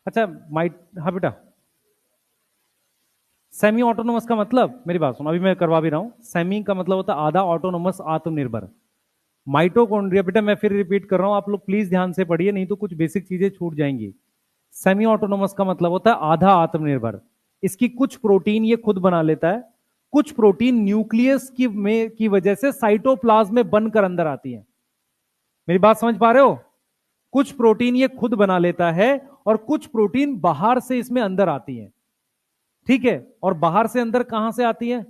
अच्छा हाँ बेटा, सेमी ऑटोनोमस का मतलब, मेरी बात सुनो, अभी मैं करवा भी रहा हूं। सेमी का मतलब होता है आधा, ऑटोनोमस आत्मनिर्भर। माइटोकॉन्ड्रिया, बेटा मैं फिर रिपीट कर रहा हूं, आप लोग प्लीज ध्यान से पढ़िए, नहीं तो कुछ बेसिक चीजें छूट जाएंगी। सेमी ऑटोनोमस का मतलब होता है आधा आत्मनिर्भर। इसकी कुछ प्रोटीन ये खुद बना लेता है, कुछ प्रोटीन न्यूक्लियस की वजह से साइटोप्लाज्म में बनकर अंदर आती है। मेरी बात समझ पा रहे हो? कुछ प्रोटीन ये खुद बना लेता है और कुछ प्रोटीन बाहर से इसमें अंदर आती है, ठीक है। और बाहर से अंदर कहां से आती है?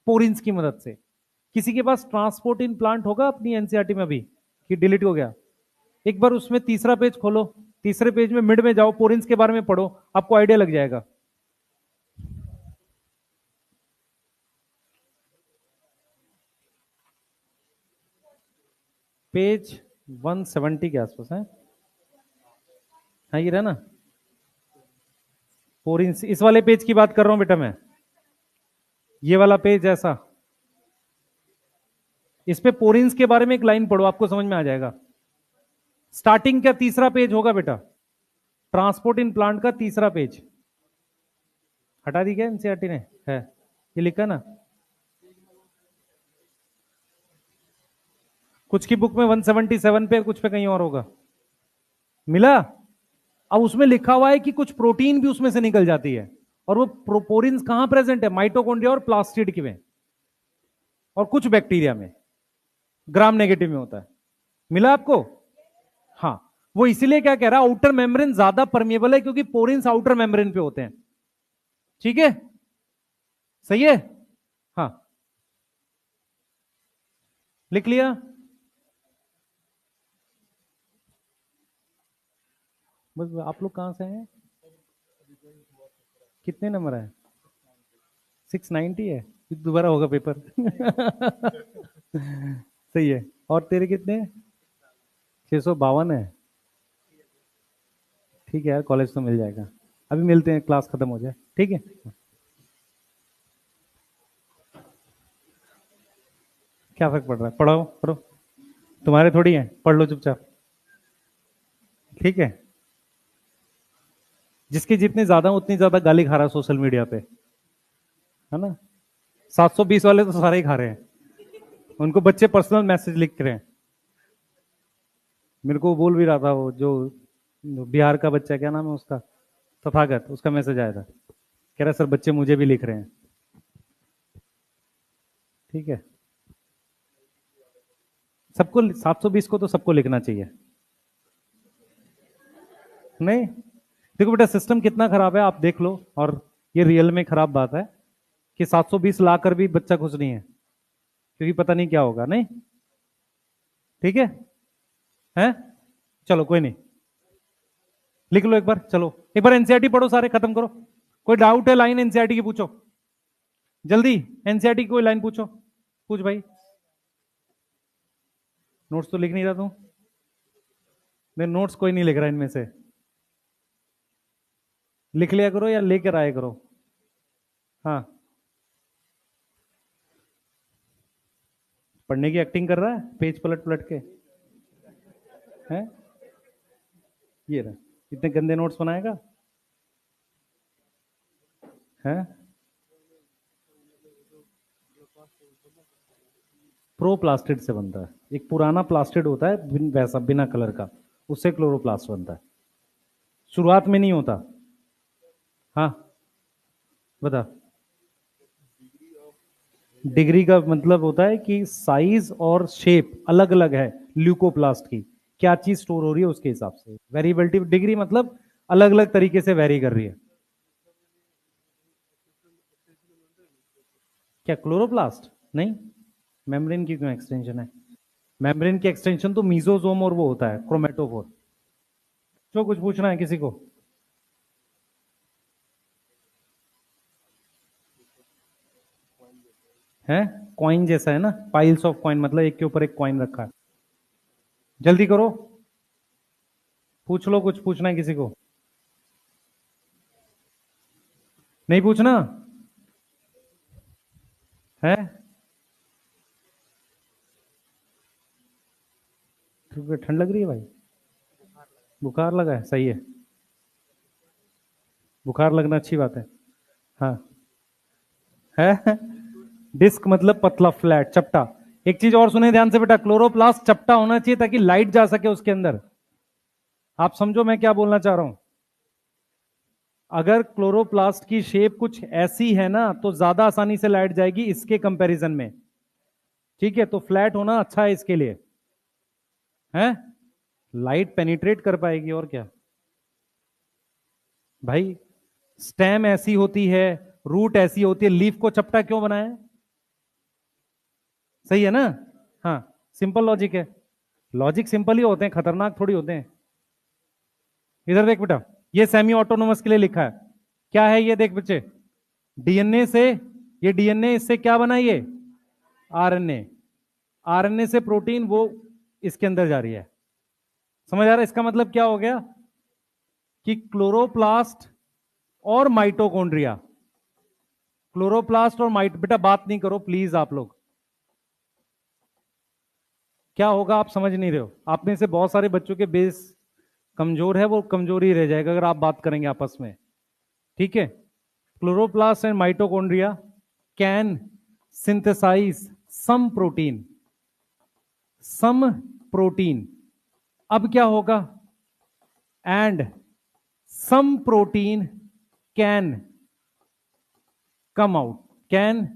पोरिन्स की मदद से। किसी के पास ट्रांसपोर्टिन प्लांट होगा अपनी एनसीईआरटी में अभी कि डिलीट हो गया? एक बार उसमें तीसरा पेज खोलो, तीसरे पेज में मिड में जाओ, पोरिन्स के बारे में पढ़ो, आपको आइडिया लग जाएगा। पेज 170 के आसपास है, हाँ ये रहा ना पोरिन्स। इस वाले पेज की बात कर रहा हूं बेटा मैं, ये वाला पेज ऐसा, इस पे पोरिन्स के बारे में एक लाइन पढ़ो, आपको समझ में आ जाएगा। स्टार्टिंग का तीसरा पेज होगा बेटा, ट्रांसपोर्ट इन प्लांट का तीसरा पेज। हटा दी क्या एनसीईआरटी ने? है ये लिखा ना, कुछ की बुक में 177 पे, कुछ पे कहीं और होगा। मिला? अब उसमें लिखा हुआ है कि कुछ प्रोटीन भी उसमें से निकल जाती है, और वो पोरिन्स कहां प्रेजेंट है? माइटोकॉन्ड्रिया और प्लास्टिड में, और कुछ बैक्टीरिया में ग्राम नेगेटिव में होता है। मिला आपको? हाँ, वो इसीलिए क्या कह रहा है, आउटर मेम्ब्रेन ज्यादा परमिएबल है क्योंकि पोरिन्स आउटर मेम्ब्रेन पे होते हैं, ठीक है, सही है। हाँ लिख लिया? बस आप लोग कहां से हैं? कितने नंबर है? 690 है, दोबारा होगा पेपर। सही है। और तेरे कितने? 652 है। ठीक है यार, कॉलेज तो मिल जाएगा, अभी मिलते हैं, क्लास खत्म हो जाए, ठीक है। क्या फर्क पड़ रहा है, पढ़ो पढ़ो, तुम्हारे थोड़ी है, पढ़ लो चुपचाप, ठीक है। जिसके जितने ज्यादा उतनी ज्यादा गाली खा रहा है सोशल मीडिया पे, है ना। 720 वाले तो सारे ही खा रहे हैं, उनको बच्चे पर्सनल मैसेज लिख रहे हैं। मेरे को बोल भी रहा था वो जो बिहार का बच्चा, क्या नाम है उसका, तथागत, उसका मैसेज आया था, कह रहा सर बच्चे मुझे भी लिख रहे हैं, ठीक है। सबको 720 को तो सबको लिखना चाहिए। नहीं, देखो बेटा सिस्टम कितना खराब है आप देख लो, और ये रियल में खराब बात है कि 720 लाकर भी बच्चा खुश नहीं है, क्योंकि पता नहीं क्या होगा, नहीं, ठीक है। हैं, चलो कोई नहीं, लिख लो एक बार, चलो एक बार एनसीईआरटी पढ़ो, सारे खत्म करो। कोई डाउट है लाइन एनसीईआरटी की पूछो जल्दी, एनसीईआरटी की कोई लाइन पूछो, पूछ भाई। नोट्स तो लिख नहीं रहा तू? मैं नोट्स कोई नहीं लिख रहा इनमें से, लिख लिया करो या लेकर आया करो। हाँ, पढ़ने की एक्टिंग कर रहा है, पेज पलट पलट के हैं। ये रहा, इतने गंदे नोट्स बनाएगा हैं। प्रो प्लास्टिड से बनता है, एक पुराना प्लास्टिड होता है वैसा बिना कलर का, उससे क्लोरोप्लास्ट बनता है, शुरुआत में नहीं होता। हाँ बता। डिग्री का मतलब होता है कि साइज और शेप अलग अलग है ल्यूकोप्लास्ट की, क्या चीज स्टोर हो रही है उसके हिसाब से। वेरिएबिलिटी डिग्री मतलब अलग अलग तरीके से वेरी कर रही है। क्या क्लोरोप्लास्ट? नहीं, मेम्ब्रेन की क्यों एक्सटेंशन है? मेम्ब्रेन की एक्सटेंशन तो मीजोजोम और वो होता है क्रोमेटोफोर। जो कुछ पूछना है किसी को? है, कॉइन जैसा है ना, पाइल्स ऑफ कॉइन, मतलब एक के ऊपर एक कॉइन रखा है। जल्दी करो, पूछ लो, कुछ पूछना है किसी को? नहीं पूछना है? तो ठंड लग रही है भाई? बुखार लगा है, सही है, बुखार लगना अच्छी बात है। हाँ है। डिस्क मतलब पतला, फ्लैट, चपटा। एक चीज और सुने ध्यान से बेटा, क्लोरोप्लास्ट चपटा होना चाहिए ताकि लाइट जा सके उसके अंदर। आप समझो मैं क्या बोलना चाह रहा हूं। अगर क्लोरोप्लास्ट की शेप कुछ ऐसी है ना तो ज्यादा आसानी से लाइट जाएगी इसके कंपैरिजन में, ठीक है। तो फ्लैट होना अच्छा है इसके लिए, है। लाइट पेनिट्रेट कर पाएगी और क्या भाई। स्टेम ऐसी होती है, रूट ऐसी होती है, लीफ को चपटा क्यों बनाया? सही है ना? हाँ, सिंपल लॉजिक है। लॉजिक सिंपल ही होते हैं, खतरनाक थोड़ी होते हैं। इधर देख बेटा, ये सेमी ऑटोनोमस के लिए लिखा है। क्या है ये, देख बच्चे, डीएनए से, ये डीएनए इससे क्या बना, ये आरएनए, आरएनए से प्रोटीन, वो इसके अंदर जा रही है। समझ आ रहा है? इसका मतलब क्या हो गया कि क्लोरोप्लास्ट और माइटोकॉन्ड्रिया, क्लोरोप्लास्ट और बेटा बात नहीं करो प्लीज आप लोग। क्या होगा आप समझ नहीं रहे हो। आप में से बहुत सारे बच्चों के बेस कमजोर है, वो कमजोर ही रह जाएगा अगर आप बात करेंगे आपस में। ठीक है? Chloroplast and mitochondria can synthesise some protein, some protein. अब क्या होगा, and some protein can come out, can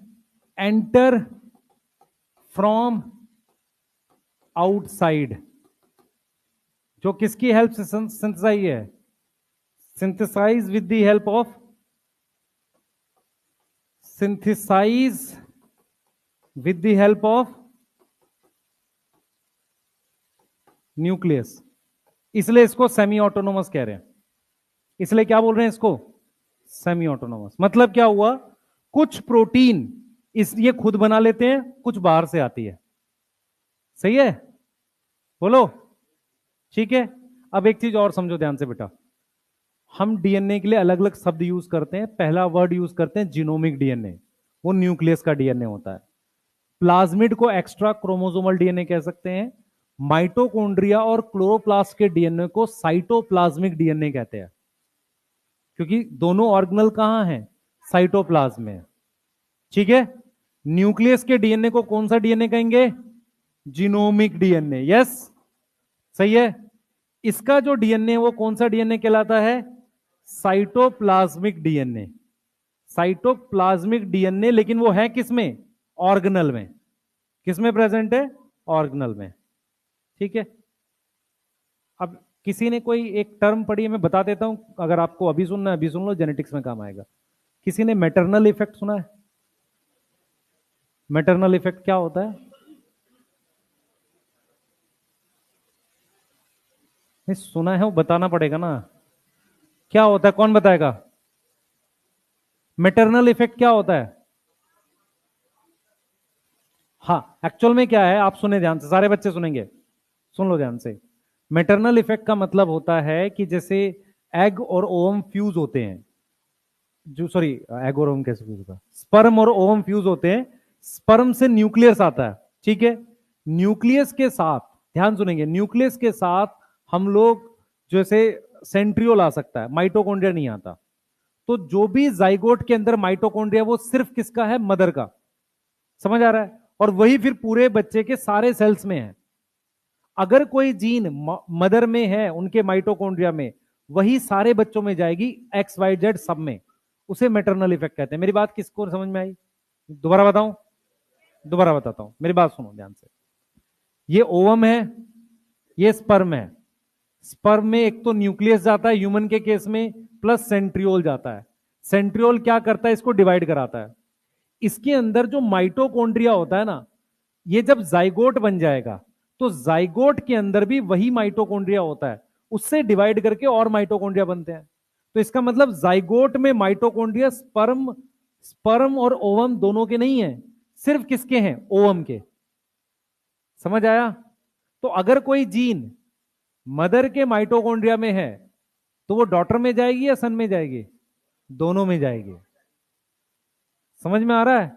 enter from outside, जो किसकी हेल्प से सिंथेसाइज है, synthesise with the help of, synthesise with the help of nucleus. इसलिए इसको semi autonomous कह रहे हैं। इसलिए क्या बोल रहे हैं इसको, सेमी ऑटोनोमस। मतलब क्या हुआ, कुछ प्रोटीन ये खुद बना लेते हैं, कुछ बाहर से आती है। सही है? बोलो। ठीक है, अब एक चीज और समझो ध्यान से बेटा, हम डीएनए के लिए अलग अलग शब्द यूज करते हैं। पहला वर्ड यूज करते हैं जीनोमिक डीएनए, वो न्यूक्लियस का डीएनए होता है। प्लाज्मिड को एक्स्ट्रा क्रोमोसोमल डीएनए कह सकते हैं। माइटोकॉन्ड्रिया और क्लोरोप्लास्ट के डीएनए को साइटोप्लाज्मिक डीएनए कहते हैं, क्योंकि दोनों ऑर्गेनल कहां हैं, साइटोप्लाज्म में। ठीक है? न्यूक्लियस के डीएनए को कौन सा डीएनए कहेंगे, जीनोमिक डीएनए। यस, सही है। इसका जो डीएनए वो कौन सा डीएनए कहलाता है, साइटोप्लाज्मिक डीएनए। साइटोप्लाज्मिक डीएनए, लेकिन वो है किसमें, ऑर्गेनल में। किसमें प्रेजेंट है, ऑर्गेनल में। ठीक है? अब किसी ने कोई एक टर्म पढ़ी है, मैं बता देता हूं, अगर आपको अभी सुनना है अभी सुन लो, जेनेटिक्स में काम आएगा। किसी ने मैटरनल इफेक्ट सुना है? मैटरनल इफेक्ट क्या होता है? नहीं सुना है, वो बताना पड़ेगा ना, क्या होता है, कौन बताएगा? मैटरनल इफेक्ट क्या होता है? हाँ, एक्चुअल में क्या है, आप सुने ध्यान से, सारे बच्चे सुनेंगे, सुन लो ध्यान से। मैटरनल इफेक्ट का मतलब होता है कि जैसे एग और ओवम फ्यूज होते हैं, जो सॉरी एग और ओवम कैसे फ्यूज होता है, स्पर्म और ओवम फ्यूज होते हैं, स्पर्म से न्यूक्लियस आता है। ठीक है? न्यूक्लियस के साथ, ध्यान सुनेंगे, न्यूक्लियस के साथ हम लोग जैसे सेंट्रियोल आ सकता है, माइटोकॉन्ड्रिया नहीं आता। तो जो भी जाइगोट के अंदर माइटोकॉन्ड्रिया, वो सिर्फ किसका है, मदर का। समझ आ रहा है? और वही फिर पूरे बच्चे के सारे सेल्स में है। अगर कोई जीन मदर में है, उनके माइटोकॉन्ड्रिया में, वही सारे बच्चों में जाएगी, एक्स वाई जेड सब में। उसे मैटरनल इफेक्ट कहते हैं। मेरी बात किसको समझ में आई? दोबारा बताऊं, दोबारा बताता हूं, मेरी बात सुनो ध्यान से। ये ओवम है, ये स्पर्म है। स्पर्म में एक तो न्यूक्लियस जाता है ह्यूमन के केस में, प्लस सेंट्रियोल जाता है। सेंट्रियोल क्या करता है, इसको डिवाइड कराता है। इसके अंदर जो माइटोकॉन्ड्रिया होता है ना, ये जब जाइगोट बन जाएगा, तो जाइगोट के अंदर भी वही माइटोकॉन्ड्रिया होता है, उससे डिवाइड करके और माइटोकॉन्ड्रिया बनते हैं। तो इसका मतलब जाइगोट में माइटोकॉन्ड्रिया स्पर्म, स्पर्म और ओवम दोनों के नहीं है, सिर्फ किसके हैं, ओवम के। समझ आया? तो अगर कोई जीन मदर के माइटोकॉन्ड्रिया में है, तो वो डॉटर में जाएगी या सन में जाएगी, दोनों में जाएगी। समझ में आ रहा है?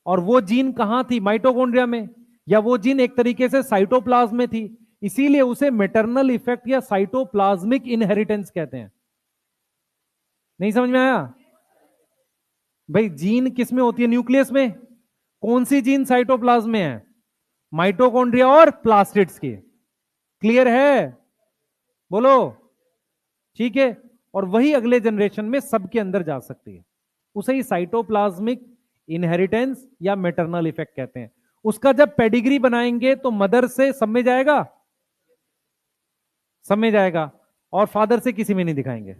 और वो जीन कहां थी, माइटोकॉन्ड्रिया में, या वो जीन एक तरीके से साइटोप्लाज्म में थी, इसीलिए उसे मैटरनल इफेक्ट या साइटोप्लाज्मिक इनहेरिटेंस कहते हैं। नहीं समझ में आया? भाई जीन किस में होती है, न्यूक्लियस में। कौन सी जीन साइटोप्लाज्म में है, माइटोकॉन्ड्रिया और प्लास्टिड्स की। क्लियर है? बोलो। ठीक है? और वही अगले जनरेशन में सबके अंदर जा सकती है, उसे ही साइटोप्लाज्मिक इनहेरिटेंस या मैटरनल इफेक्ट कहते हैं। उसका जब पेडिग्री बनाएंगे तो मदर से सब में जाएगा, सब में जाएगा, और फादर से किसी में नहीं दिखाएंगे।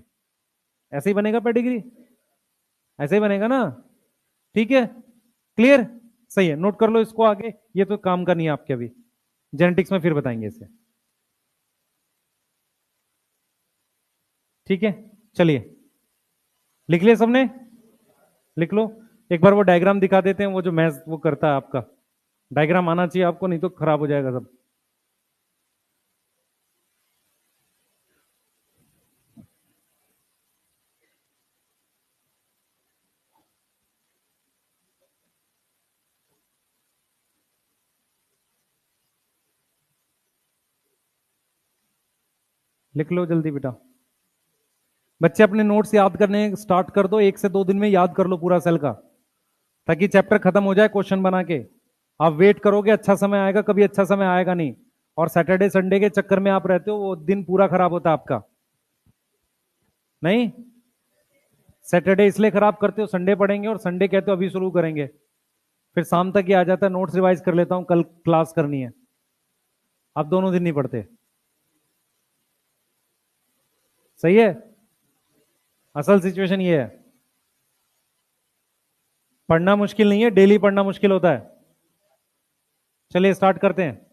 ऐसे ही बनेगा पेडिग्री, ऐसे ही बनेगा ना? ठीक है, क्लियर? सही है, नोट कर लो इसको आगे, ये तो काम का नहीं है आपके अभी, जेनेटिक्स में फिर बताएंगे इसे। ठीक है, चलिए, लिख लिया सबने? लिख लो। एक बार वो डायग्राम दिखा देते हैं, वो जो मैथ वो करता है आपका, डायग्राम आना चाहिए आपको, नहीं तो खराब हो जाएगा सब। लिख लो जल्दी बेटा। बच्चे अपने नोट्स याद करने स्टार्ट कर दो, 1 से 2 दिन में याद कर लो पूरा सेल का, ताकि चैप्टर खत्म हो जाए क्वेश्चन बना के। आप वेट करोगे, अच्छा समय आएगा, कभी अच्छा समय आएगा नहीं, और सैटरडे संडे के चक्कर में आप रहते हो, वो दिन पूरा खराब होता है आपका। नहीं, सैटरडे इसलिए खराब करते हो, संडे पढ़ेंगे और संडे कहते हो अभी शुरू करेंगे, फिर शाम तक ही आ जाता है, नोट्स रिवाइज कर लेता हूं, कल क्लास करनी है। आप दोनों दिन नहीं पढ़ते। सही है, असल सिचुएशन ये है। पढ़ना मुश्किल नहीं है, डेली पढ़ना मुश्किल होता है। चलिए स्टार्ट करते हैं।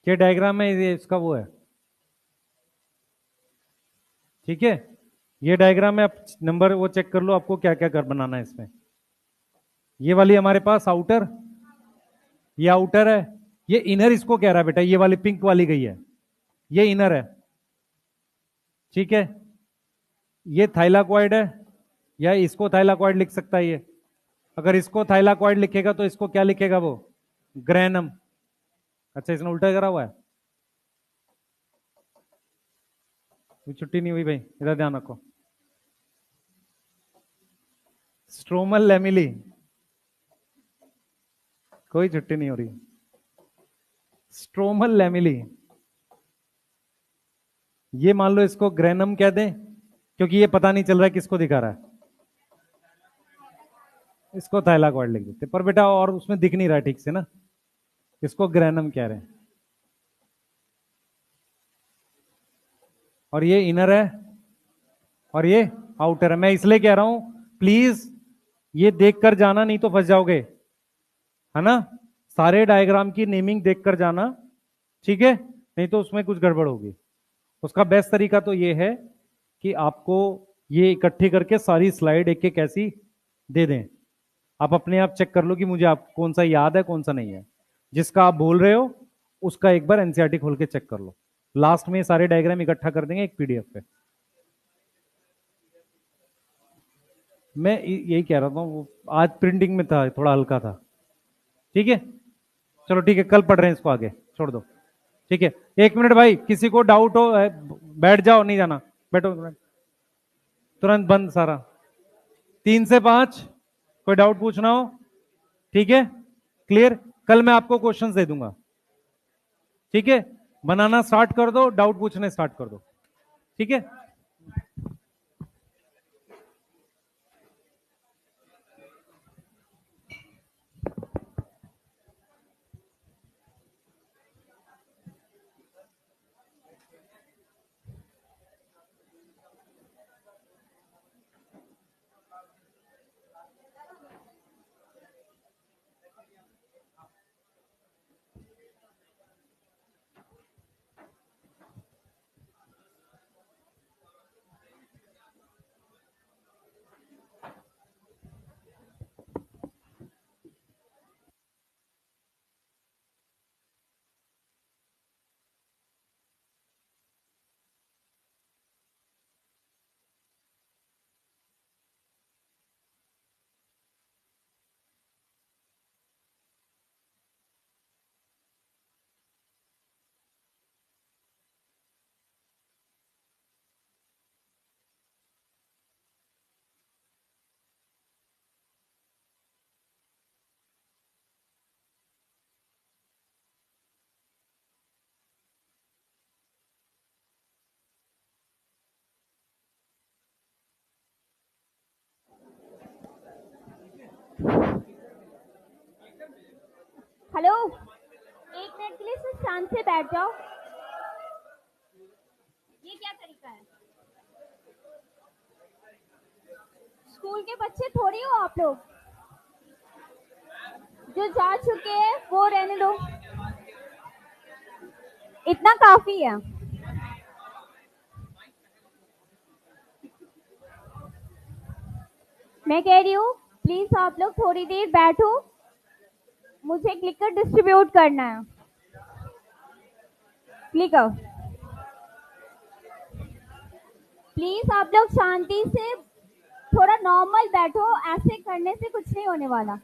ये डायग्राम है, ये इसका वो है। ठीक है, ये डायग्राम है, आप नंबर वो चेक कर लो, आपको क्या क्या कर बनाना है इसमें। ये वाली हमारे पास आउटर, ये आउटर है, ये इनर इसको कह रहा है बेटा, ये वाली पिंक वाली गई है, ये इनर है। ठीक है, ये थाइलाकॉइड है, या इसको थाइलाकॉइड लिख सकता है ये। अगर इसको थाइलाकॉइड लिखेगा तो इसको क्या लिखेगा वो? ग्रैनम। अच्छा, इसने उल्टा करा हुआ है, छुट्टी नहीं हुई भाई, इधर ध्यान रखो। स्ट्रोमल लैमिली, कोई छुट्टी नहीं हो रही। स्ट्रोमल लैमिली, ये मान लो इसको ग्रैनम कह दें, क्योंकि ये पता नहीं चल रहा है किसको दिखा रहा है, इसको थाइलाकॉइड लिख देते, पर बेटा और उसमें दिख नहीं रहा है ठीक से ना, इसको ग्रैनम कह रहे हैं। और ये इनर है, और ये आउटर है। मैं इसलिए कह रहा हूं, प्लीज ये देख कर जाना, नहीं तो फंस जाओगे, है ना? सारे डायग्राम की नेमिंग देख कर जाना, ठीक है? नहीं तो उसमें कुछ गड़बड़ होगी। उसका बेस्ट तरीका तो ये है कि आपको ये इकट्ठी करके सारी स्लाइड एक एक ऐसी दे दें, आप अपने आप चेक कर लो कि मुझे आप कौन सा याद है कौन सा नहीं है। जिसका आप बोल रहे हो उसका एक बार एनसीईआरटी खोल के चेक कर लो, लास्ट में सारे डायग्राम इकट्ठा कर देंगे एक पीडीएफ पे। मैं यही कह रहा था, वो आज प्रिंटिंग में था, थोड़ा हल्का था। ठीक है, चलो ठीक है, कल पढ़ रहे हैं इसको, आगे छोड़ दो। ठीक है, 1 मिनट भाई, किसी को डाउट हो बैठ जाओ, नहीं जाना, बैठो तुरंत बंद सारा। 3 से 5, कोई डाउट पूछना हो? ठीक है, क्लियर? कल मैं आपको क्वेश्चंस दे दूंगा, ठीक है? बनाना स्टार्ट कर दो, डाउट पूछने स्टार्ट कर दो, ठीक है?
हेलो, एक मिनट के लिए सिर्फ शांत से बैठ जाओ। ये क्या तरीका है? स्कूल के बच्चे थोड़ी हो आप लोग। जो जा चुके हैं वो रहने दो, इतना काफी है। मैं कह रही हूँ प्लीज आप लोग थोड़ी देर बैठो, मुझे क्लिकर डिस्ट्रीब्यूट करना है। क्लिकर प्लीज आप लोग शांति से थोड़ा नॉर्मल बैठो, ऐसे करने से कुछ नहीं होने वाला।